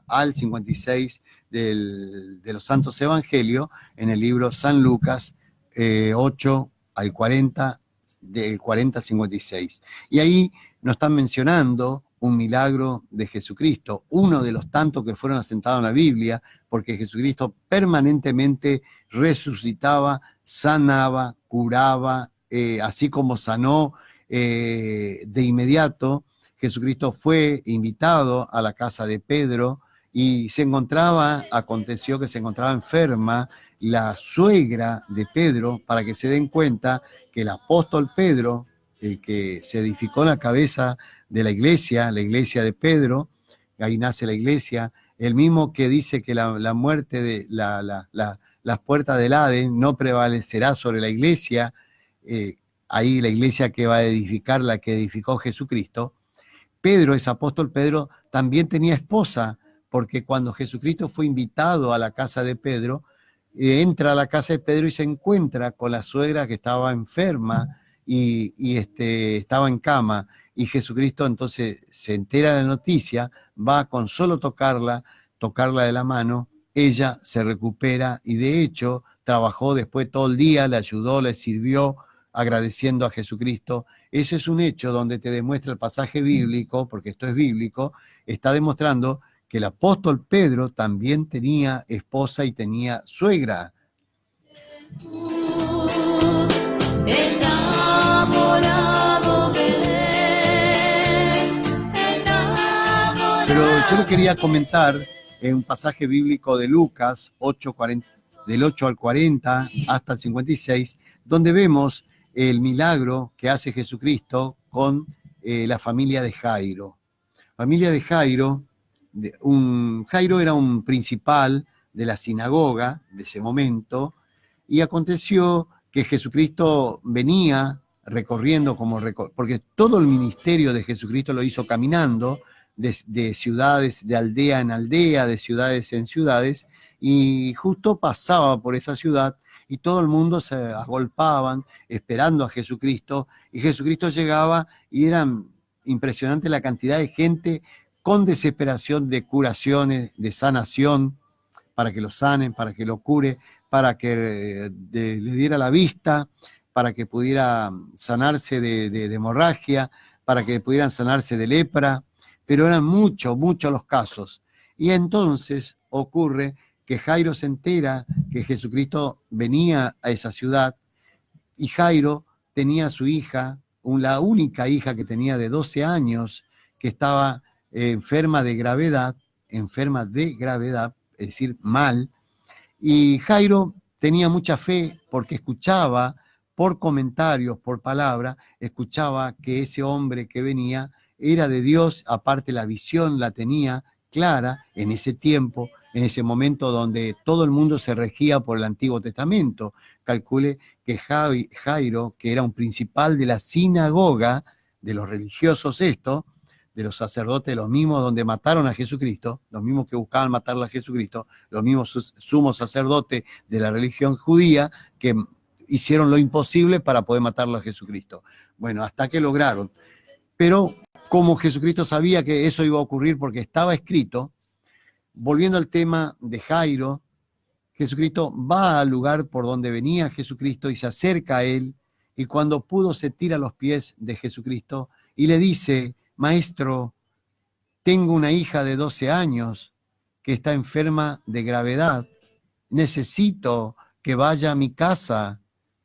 al 56 de los Santos Evangelios, en el libro San Lucas 8 al 40, del 40 al 56. Y ahí nos están mencionando un milagro de Jesucristo, uno de los tantos que fueron asentados en la Biblia, porque Jesucristo permanentemente resucitaba, sanaba, curaba, así como sanó de inmediato, Jesucristo fue invitado a la casa de Pedro y aconteció que se encontraba enferma la suegra de Pedro, para que se den cuenta que el apóstol Pedro, el que se edificó la cabeza de la iglesia de Pedro, ahí nace la iglesia, el mismo que dice que la muerte de las puertas del Hades no prevalecerá sobre la iglesia, ahí la iglesia que va a edificar, la que edificó Jesucristo. Pedro, ese apóstol Pedro, también tenía esposa, porque cuando Jesucristo fue invitado a la casa de Pedro, entra a la casa de Pedro y se encuentra con la suegra que estaba enferma y estaba en cama. Y Jesucristo entonces se entera de la noticia, va con solo tocarla de la mano, ella se recupera y de hecho trabajó después todo el día, le ayudó, le sirvió, agradeciendo a Jesucristo. Ese es un hecho donde te demuestra el pasaje bíblico, porque esto es bíblico, está demostrando que el apóstol Pedro también tenía esposa y tenía suegra. Pero yo le quería comentar en un pasaje bíblico de Lucas 8:40, del 8 al 40 hasta el 56, donde vemos el milagro que hace Jesucristo con la familia de Jairo. Familia de Jairo, Jairo era un principal de la sinagoga de ese momento, y aconteció que Jesucristo venía recorriendo, porque todo el ministerio de Jesucristo lo hizo caminando de ciudades, de aldea en aldea, de ciudades en ciudades, y justo pasaba por esa ciudad y todo el mundo se agolpaban esperando a Jesucristo, y Jesucristo llegaba y era impresionante la cantidad de gente con desesperación de curaciones, de sanación, para que lo sanen, para que lo cure, para que le diera la vista, para que pudiera sanarse de hemorragia, para que pudieran sanarse de lepra, pero eran muchos los casos. Y entonces ocurre que Jairo se entera que Jesucristo venía a esa ciudad, y Jairo tenía a su hija, la única hija que tenía de 12 años, que estaba enferma de gravedad, es decir, mal, y Jairo tenía mucha fe porque escuchaba por comentarios, por palabra, escuchaba que ese hombre que venía era de Dios, aparte la visión la tenía clara en ese tiempo, en ese momento donde todo el mundo se regía por el Antiguo Testamento. Calcule que Jairo, que era un principal de la sinagoga, de los religiosos de los sacerdotes, los mismos donde mataron a Jesucristo, los mismos que buscaban matarlo a Jesucristo, los mismos sumos sacerdotes de la religión judía que hicieron lo imposible para poder matarlo a Jesucristo. Bueno, hasta que lograron. Pero como Jesucristo sabía que eso iba a ocurrir porque estaba escrito, volviendo al tema de Jairo, Jesucristo va al lugar por donde venía Jesucristo y se acerca a él, y cuando pudo se tira a los pies de Jesucristo y le dice: Maestro, tengo una hija de 12 años que está enferma de gravedad. Necesito que vaya a mi casa,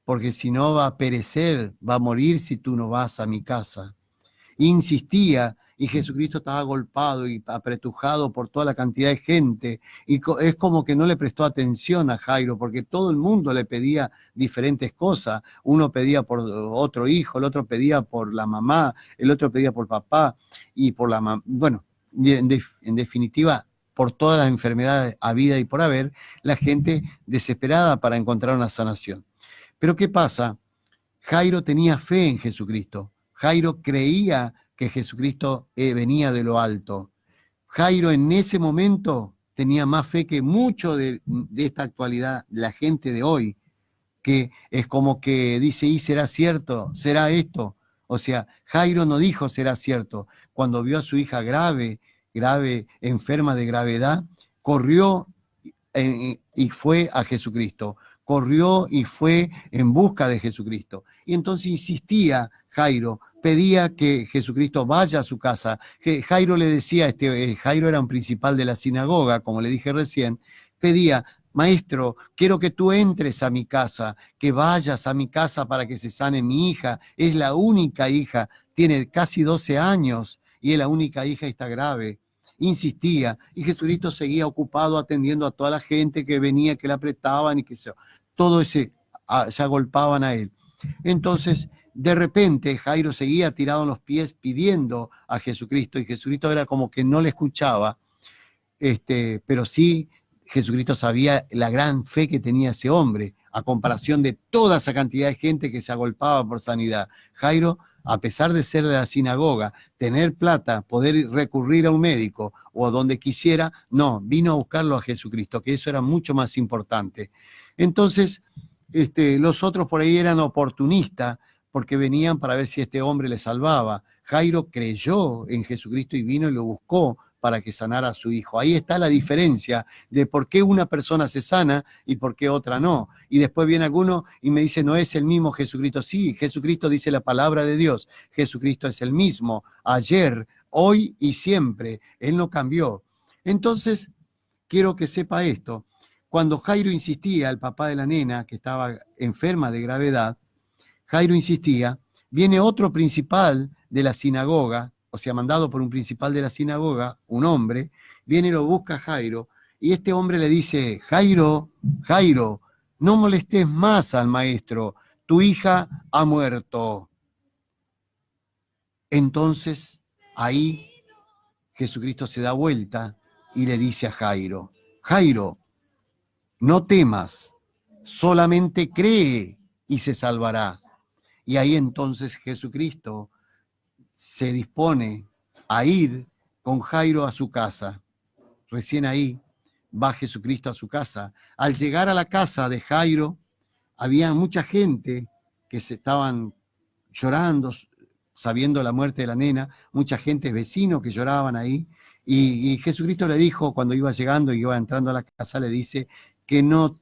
porque si no va a perecer, va a morir si tú no vas a mi casa. Insistía, y Jesucristo estaba agolpado y apretujado por toda la cantidad de gente, y es como que no le prestó atención a Jairo, porque todo el mundo le pedía diferentes cosas. Uno pedía por otro hijo, el otro pedía por la mamá, el otro pedía por papá, y por la mamá, bueno, en definitiva, por todas las enfermedades habidas y por haber, la gente desesperada para encontrar una sanación. Pero ¿qué pasa? Jairo tenía fe en Jesucristo. Jairo creía que Jesucristo venía de lo alto. Jairo en ese momento tenía más fe que mucho de esta actualidad, la gente de hoy, que es como que dice: ¿y será cierto? ¿Será esto? O sea, Jairo no dijo será cierto. Cuando vio a su hija grave, enferma de gravedad, corrió y fue a Jesucristo. Corrió y fue en busca de Jesucristo. Y entonces insistía Jairo, pedía que Jesucristo vaya a su casa. Jairo le decía, Jairo era un principal de la sinagoga, como le dije recién, pedía: Maestro, quiero que tú entres a mi casa, que vayas a mi casa para que se sane mi hija. Es la única hija, tiene casi 12 años y es la única hija y está grave. Insistía y Jesucristo seguía ocupado atendiendo a toda la gente que venía, que le apretaban y que se agolpaban a él. Entonces, de repente, Jairo seguía tirado en los pies pidiendo a Jesucristo y Jesucristo era como que no le escuchaba, pero sí Jesucristo sabía la gran fe que tenía ese hombre, a comparación de toda esa cantidad de gente que se agolpaba por sanidad. Jairo, a pesar de ser de la sinagoga, tener plata, poder recurrir a un médico o a donde quisiera, no, vino a buscarlo a Jesucristo, que eso era mucho más importante. Entonces, los otros por ahí eran oportunistas, porque venían para ver si este hombre le salvaba. Jairo creyó en Jesucristo y vino y lo buscó para que sanara a su hijo. Ahí está la diferencia de por qué una persona se sana y por qué otra no. Y después viene alguno y me dice, no es el mismo Jesucristo. Sí, Jesucristo dice la palabra de Dios. Jesucristo es el mismo, ayer, hoy y siempre. Él no cambió. Entonces, quiero que sepa esto. Cuando Jairo insistía, el papá de la nena, que estaba enferma de gravedad, Jairo insistía, viene otro principal de la sinagoga, o sea, mandado por un principal de la sinagoga, un hombre, viene y lo busca a Jairo, y este hombre le dice, Jairo, Jairo, no molestes más al maestro, tu hija ha muerto. Entonces, ahí Jesucristo se da vuelta y le dice a Jairo, Jairo, no temas, solamente cree y se salvará. Y ahí entonces Jesucristo se dispone a ir con Jairo a su casa. Recién ahí va Jesucristo a su casa. Al llegar a la casa de Jairo, había mucha gente que se estaban llorando, sabiendo la muerte de la nena, mucha gente, vecinos que lloraban ahí. Y Jesucristo le dijo, cuando iba llegando y iba entrando a la casa, le dice que no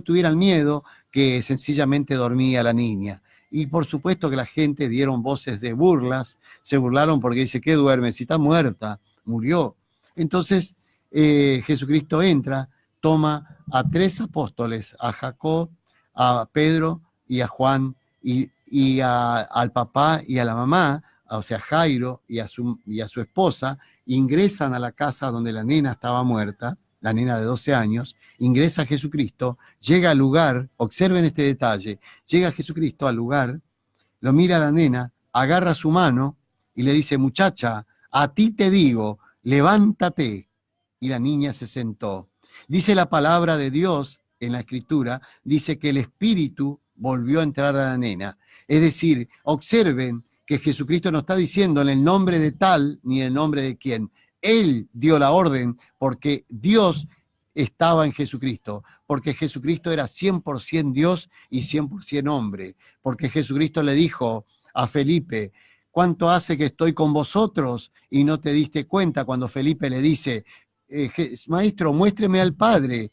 tuvieran miedo, que sencillamente dormía la niña. Y por supuesto que la gente dieron voces de burlas, se burlaron porque dice, ¿qué duerme? Si está muerta, murió. Entonces Jesucristo entra, toma a 3 apóstoles, a Jacob, a Pedro y a Juan, y al papá y a la mamá, o sea, Jairo y a su esposa, ingresan a la casa donde la nena estaba muerta, la nena de 12 años, ingresa a Jesucristo, llega al lugar, observen este detalle, llega Jesucristo al lugar, lo mira a la nena, agarra su mano y le dice, muchacha, a ti te digo, levántate. Y la niña se sentó. Dice la palabra de Dios en la Escritura, dice que el Espíritu volvió a entrar a la nena. Es decir, observen que Jesucristo no está diciendo en el nombre de tal ni en el nombre de quién. Él dio la orden porque Dios estaba en Jesucristo, porque Jesucristo era 100% Dios y 100% hombre, porque Jesucristo le dijo a Felipe, ¿cuánto hace que estoy con vosotros y no te diste cuenta? Cuando Felipe le dice, maestro, muéstreme al Padre,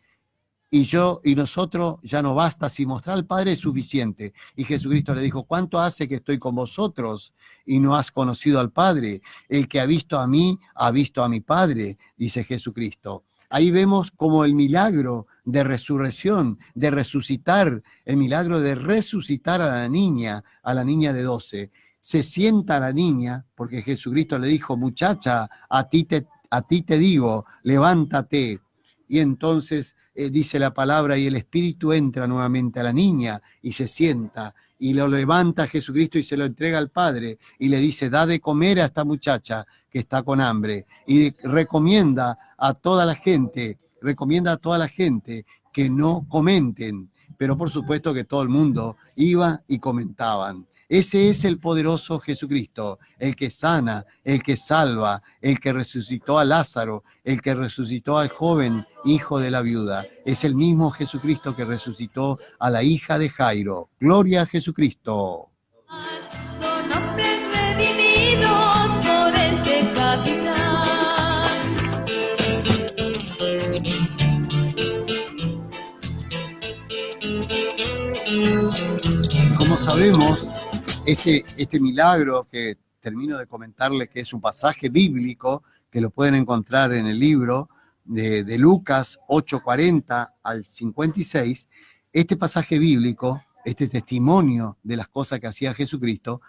y nosotros ya no basta, si mostrar al Padre es suficiente. Y Jesucristo le dijo, ¿cuánto hace que estoy con vosotros y no has conocido al Padre? El que ha visto a mí, ha visto a mi Padre, dice Jesucristo. Ahí vemos como el milagro de resurrección, de resucitar, el milagro de resucitar a la niña de 12. Se sienta la niña, porque Jesucristo le dijo, muchacha, a ti te digo, levántate. Y entonces dice la palabra, y el Espíritu entra nuevamente a la niña y se sienta, y lo levanta a Jesucristo y se lo entrega al Padre, y le dice, da de comer a esta muchacha que está con hambre. Y recomienda a toda la gente que no comenten, pero por supuesto que todo el mundo iba y comentaban. Ese es el poderoso Jesucristo, el que sana, el que salva, el que resucitó a Lázaro, el que resucitó al joven hijo de la viuda. Es el mismo Jesucristo que resucitó a la hija de Jairo. Gloria a Jesucristo. Son hombres redimidos por ese capitán. Como sabemos, este milagro que termino de comentarles, que es un pasaje bíblico, que lo pueden encontrar en el libro de Lucas 8:40 al 56, este pasaje bíblico, este testimonio de las cosas que hacía Jesucristo,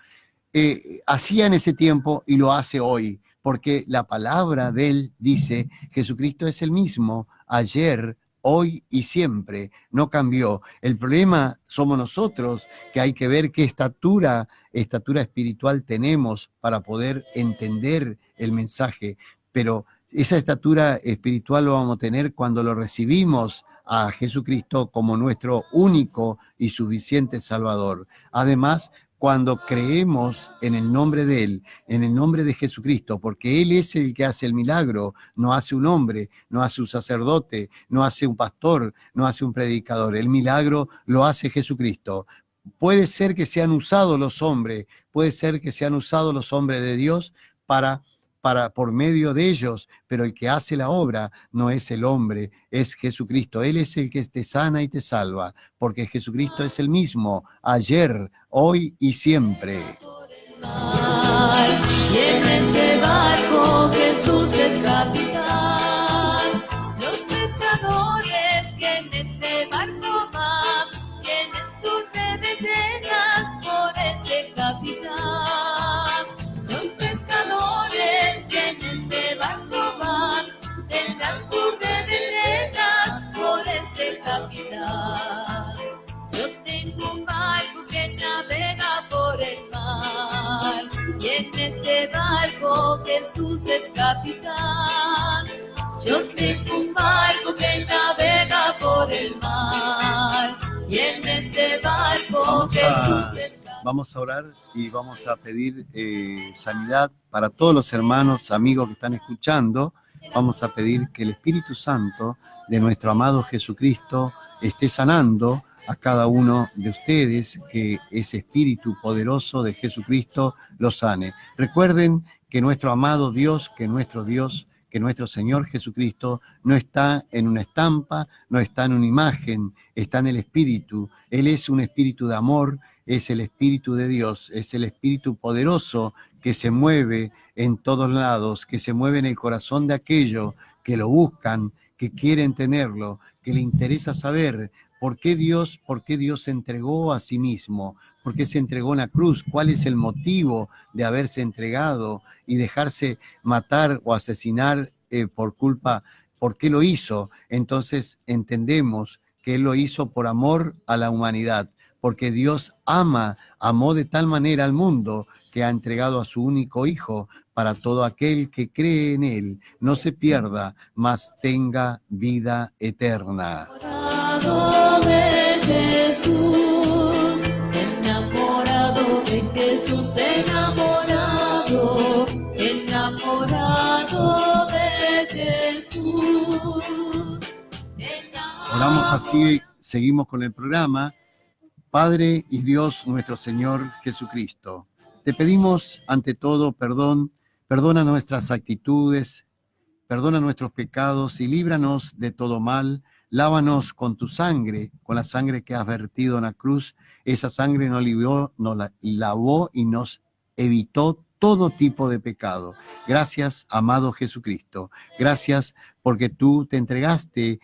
hacía en ese tiempo y lo hace hoy, porque la palabra de él dice, Jesucristo es el mismo ayer, hoy y siempre, no cambió. El problema somos nosotros, que hay que ver qué estatura espiritual tenemos para poder entender el mensaje, pero esa estatura espiritual lo vamos a tener cuando lo recibimos a Jesucristo como nuestro único y suficiente Salvador. Además, cuando creemos en el nombre de Él, en el nombre de Jesucristo, porque Él es el que hace el milagro, no hace un hombre, no hace un sacerdote, no hace un pastor, no hace un predicador. El milagro lo hace Jesucristo. Puede ser que sean usados los hombres, puede ser que sean usados los hombres de Dios por medio de ellos, pero el que hace la obra no es el hombre, es Jesucristo. Él es el que te sana y te salva, porque Jesucristo es el mismo, ayer, hoy y siempre. Y en ese barco Jesús es capitán. Los pescadores que en este barco van tienen sus redes llenas por ese capitán. Los pescadores que en ese barco van tendrán sus redes llenas por ese capitán. Yo tengo un barco que navega por el mar y en ese barco Jesús es capitán. Yo tengo un barco que navega por el mar y en ese barco Jesús es capitán. Vamos a orar y vamos a pedir sanidad para todos los hermanos, amigos que están escuchando. Vamos a pedir que el Espíritu Santo de nuestro amado Jesucristo esté sanando a cada uno de ustedes, que ese Espíritu poderoso de Jesucristo los sane. Recuerden que nuestro amado Dios, que nuestro Señor Jesucristo no está en una estampa, no está en una imagen, está en el Espíritu. Él es un Espíritu de amor, es el Espíritu de Dios, es el Espíritu poderoso que se mueve en todos lados, que se mueve en el corazón de aquellos que lo buscan, que quieren tenerlo, que le interesa saber por qué Dios se entregó a sí mismo, por qué se entregó en la cruz, cuál es el motivo de haberse entregado y dejarse matar o asesinar por qué lo hizo. Entonces entendemos que Él lo hizo por amor a la humanidad, porque Dios amó de tal manera al mundo que ha entregado a su único Hijo para todo aquel que cree en Él, no se pierda, mas tenga vida eterna. Enamorado de Jesús, enamorado de Jesús, enamorado de Jesús. Oramos así, seguimos con el programa. Padre y Dios nuestro Señor Jesucristo, te pedimos ante todo perdona nuestras actitudes, perdona nuestros pecados y líbranos de todo mal. Lávanos con tu sangre, con la sangre que has vertido en la cruz. Esa sangre nos lavó y nos evitó todo tipo de pecado. Gracias, amado Jesucristo. Gracias porque tú te entregaste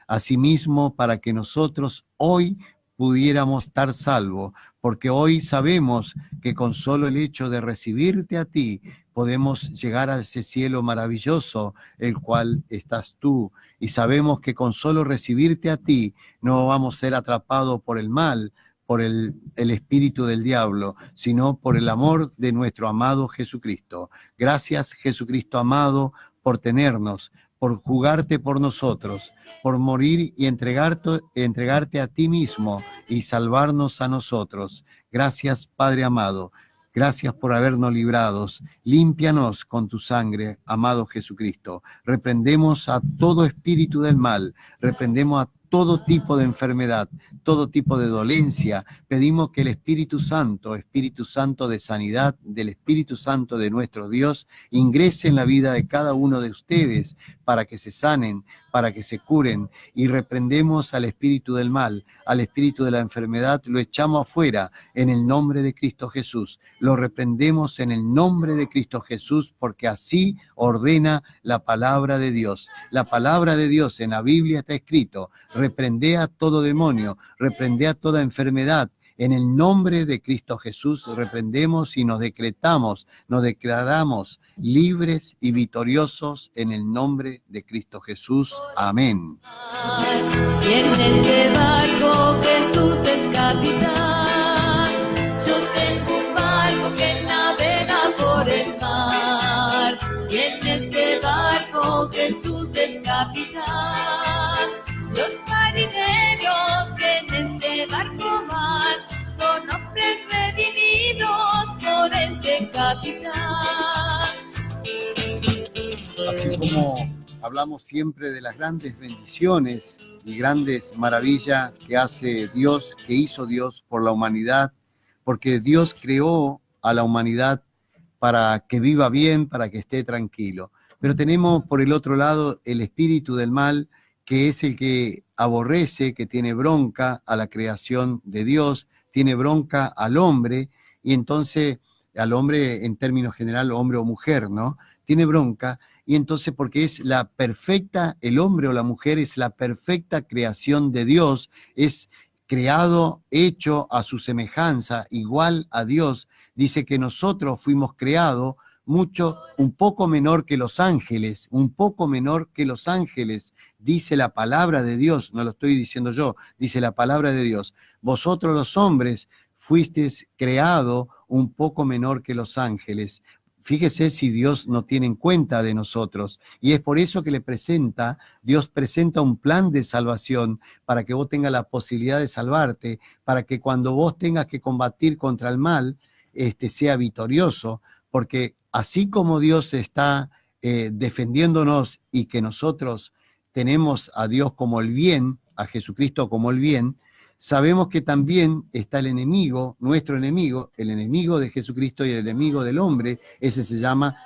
a sí mismo para que nosotros hoy pudiéramos estar salvos, porque hoy sabemos que con solo el hecho de recibirte a ti, podemos llegar a ese cielo maravilloso, el cual estás tú, y sabemos que con solo recibirte a ti, no vamos a ser atrapados por el mal, por el espíritu del diablo, sino por el amor de nuestro amado Jesucristo. Gracias, Jesucristo amado, por tenernos, por jugarte por nosotros, por morir y entregarte a ti mismo y salvarnos a nosotros. Gracias, Padre amado. Gracias por habernos librados. Límpianos con tu sangre, amado Jesucristo. Reprendemos a todo espíritu del mal. Reprendemos a todo tipo de enfermedad, todo tipo de dolencia. Pedimos que el Espíritu Santo de sanidad, del Espíritu Santo de nuestro Dios, ingrese en la vida de cada uno de ustedes para que se sanen, para que se curen, y reprendemos al espíritu del mal, al espíritu de la enfermedad, lo echamos afuera en el nombre de Cristo Jesús. Lo reprendemos en el nombre de Cristo Jesús, porque así ordena la palabra de Dios. La palabra de Dios en la Biblia está escrito: reprende a todo demonio, reprende a toda enfermedad. En el nombre de Cristo Jesús reprendemos y nos decretamos, nos declaramos libres y victoriosos en el nombre de Cristo Jesús. Amén. Y en este barco Jesús es capitán. Yo tengo un barco que navega por el mar. Y en este barco Jesús es capitán. Los marineros que en este barco van son hombres redimidos por este capitán. Así como hablamos siempre de las grandes bendiciones y grandes maravillas que hace Dios, que hizo Dios por la humanidad, porque Dios creó a la humanidad para que viva bien, para que esté tranquilo. Pero tenemos por el otro lado el espíritu del mal, que es el que aborrece, que tiene bronca a la creación de Dios, tiene bronca al hombre, y entonces al hombre en términos general, hombre o mujer, ¿no? Tiene bronca, y entonces porque es la perfecta, el hombre o la mujer es la perfecta creación de Dios, es creado, hecho a su semejanza, igual a Dios. Dice que nosotros fuimos creados un poco menor que los ángeles, un poco menor que los ángeles, dice la palabra de Dios, no lo estoy diciendo yo, dice la palabra de Dios. Vosotros los hombres fuisteis creados un poco menor que los ángeles. Fíjese si Dios no tiene en cuenta de nosotros, y es por eso que Dios presenta un plan de salvación para que vos tengas la posibilidad de salvarte, para que cuando vos tengas que combatir contra el mal, sea victorioso, porque así como Dios está defendiéndonos y que nosotros tenemos a Dios como el bien, a Jesucristo como el bien, sabemos que también está el enemigo, nuestro enemigo, el enemigo de Jesucristo y el enemigo del hombre. Ese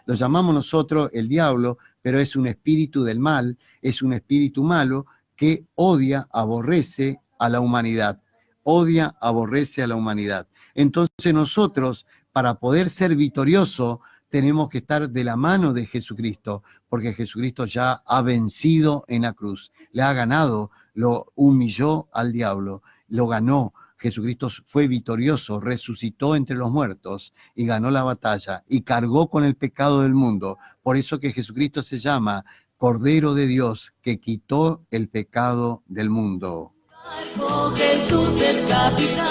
lo llamamos nosotros el diablo, pero es un espíritu del mal, es un espíritu malo que odia, aborrece a la humanidad. Odia, aborrece a la humanidad. Entonces nosotros, para poder ser victoriosos, tenemos que estar de la mano de Jesucristo, porque Jesucristo ya ha vencido en la cruz, le ha ganado, lo humilló al diablo, lo ganó. Jesucristo fue victorioso, resucitó entre los muertos y ganó la batalla y cargó con el pecado del mundo. Por eso que Jesucristo se llama Cordero de Dios, que quitó el pecado del mundo. Jesús es capitán.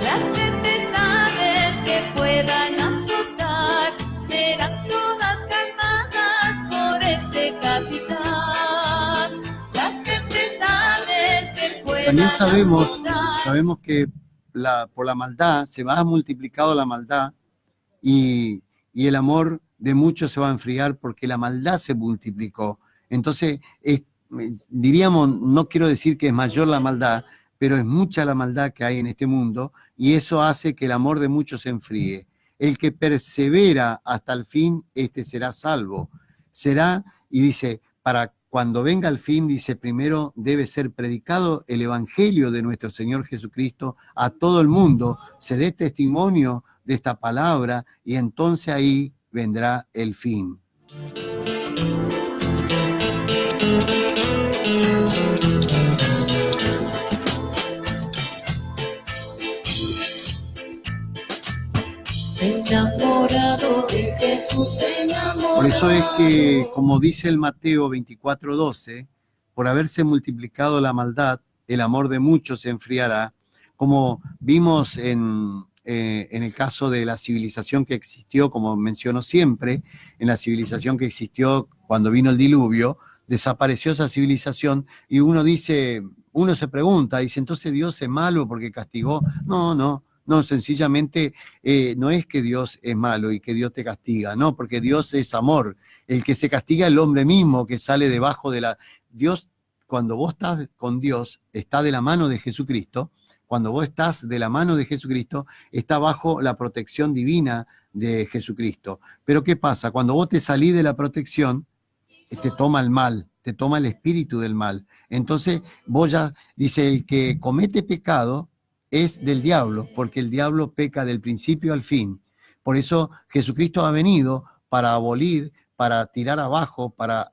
Las tempestades que puedan azotar serán todas calmadas por este capitán. Las tempestades que puedan También azotar. sabemos que por la maldad se va multiplicando la maldad y el amor de muchos se va a enfriar porque la maldad se multiplicó. Entonces, diríamos, no quiero decir que es mayor la maldad, pero es mucha la maldad que hay en este mundo y eso hace que el amor de muchos se enfríe. El que persevera hasta el fin, será salvo. Será, y dice, para cuando venga el fin, dice, primero debe ser predicado el evangelio de nuestro Señor Jesucristo a todo el mundo, se dé testimonio de esta palabra y entonces ahí vendrá el fin. Enamorado de Jesús, enamorado. Por eso es que, como dice el Mateo 24:12, por haberse multiplicado la maldad, el amor de muchos se enfriará, como vimos en el caso de la civilización que existió, como menciono siempre, en la civilización que existió cuando vino el diluvio, desapareció esa civilización y uno se pregunta, dice, entonces Dios es malo porque castigó. No, sencillamente no es que Dios es malo y que Dios te castiga, no, porque Dios es amor. El que se castiga es el hombre mismo que sale debajo de Dios, cuando vos estás con Dios, está de la mano de Jesucristo. Cuando vos estás de la mano de Jesucristo, está bajo la protección divina de Jesucristo. Pero ¿qué pasa? Cuando vos te salís de la protección, te toma el mal, te toma el espíritu del mal. Entonces, vos ya, dice, el que comete pecado es del diablo, porque el diablo peca del principio al fin. Por eso Jesucristo ha venido para abolir, para tirar abajo, para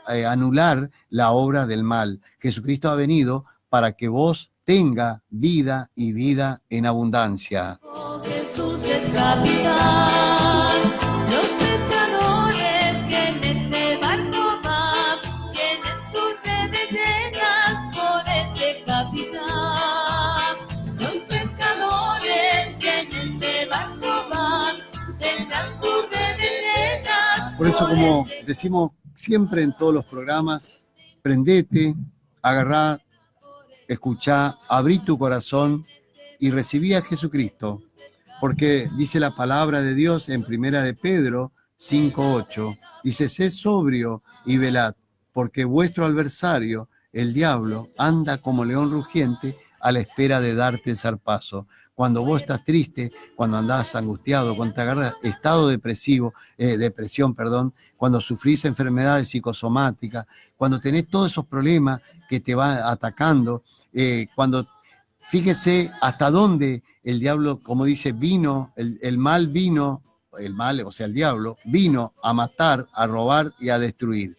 anular la obra del mal. Jesucristo ha venido para que vos tenga vida y vida en abundancia. Oh, Jesús es capitán, los pescadores que en este barco van, tienen sus redes llenas por ese capitán. Los pescadores que en ese barco van, tendrán sus redes llenas. Por eso, como decimos siempre en todos los programas, prendete, agarrá, escuchá, abrí tu corazón y recibí a Jesucristo, porque dice la palabra de Dios en Primera de Pedro 5:8, dice, sed sobrio y velad, porque vuestro adversario, el diablo, anda como león rugiente a la espera de darte el zarpazo. Cuando vos estás triste, cuando andás angustiado, cuando te agarras estado depresión, cuando sufrís enfermedades psicosomáticas, cuando tenés todos esos problemas que te van atacando, cuando fíjese hasta dónde el diablo, como dice, vino, el mal vino, el mal, o sea, el diablo, vino a matar, a robar y a destruir.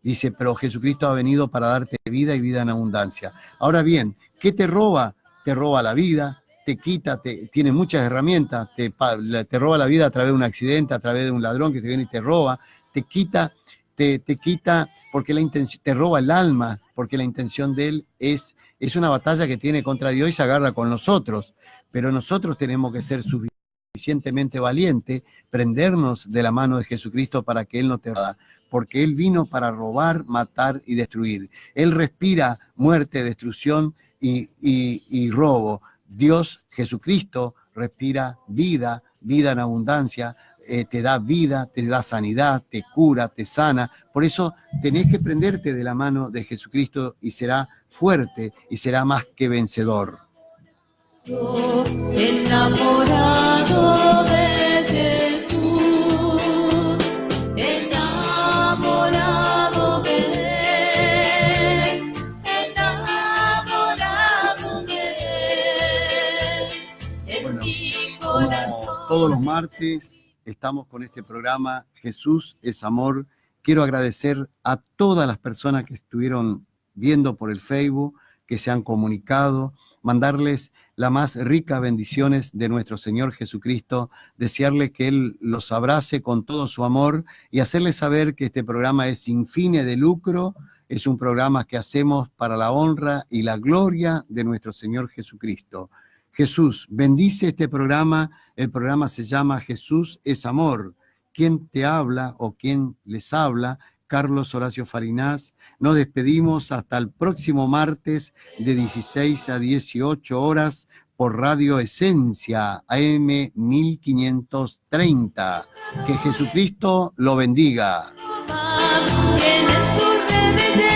Dice, pero Jesucristo ha venido para darte vida y vida en abundancia. Ahora bien, ¿qué te roba? Te roba la vida, te quita, tiene muchas herramientas, te roba la vida a través de un accidente, a través de un ladrón que te viene y te roba, te quita, porque la intención, te roba el alma, porque la intención de él es una batalla que tiene contra Dios y se agarra con nosotros, pero nosotros tenemos que ser suficientemente valientes, prendernos de la mano de Jesucristo para que él no te roba, porque él vino para robar, matar y destruir. Él respira muerte, destrucción y robo. Dios, Jesucristo, respira vida, vida en abundancia, te da vida, te da sanidad, te cura, te sana. Por eso tenés que prenderte de la mano de Jesucristo y será fuerte y será más que vencedor. Enamorado de Jesús, enamorado de él, enamorado de él, en mi corazón. Todos los martes estamos con este programa Jesús es Amor. Quiero agradecer a todas las personas que estuvieron viendo por el Facebook, que se han comunicado, mandarles las más ricas bendiciones de nuestro Señor Jesucristo, desearles que Él los abrace con todo su amor y hacerles saber que este programa es sin fines de lucro, es un programa que hacemos para la honra y la gloria de nuestro Señor Jesucristo. Jesús, bendice este programa. El programa se llama Jesús es Amor. ¿Quién te habla o quién les habla? Carlos Horacio Farinás. Nos despedimos hasta el próximo martes de 16 a 18 horas por Radio Esencia, AM 1530. Que Jesucristo lo bendiga. Tiene sus redes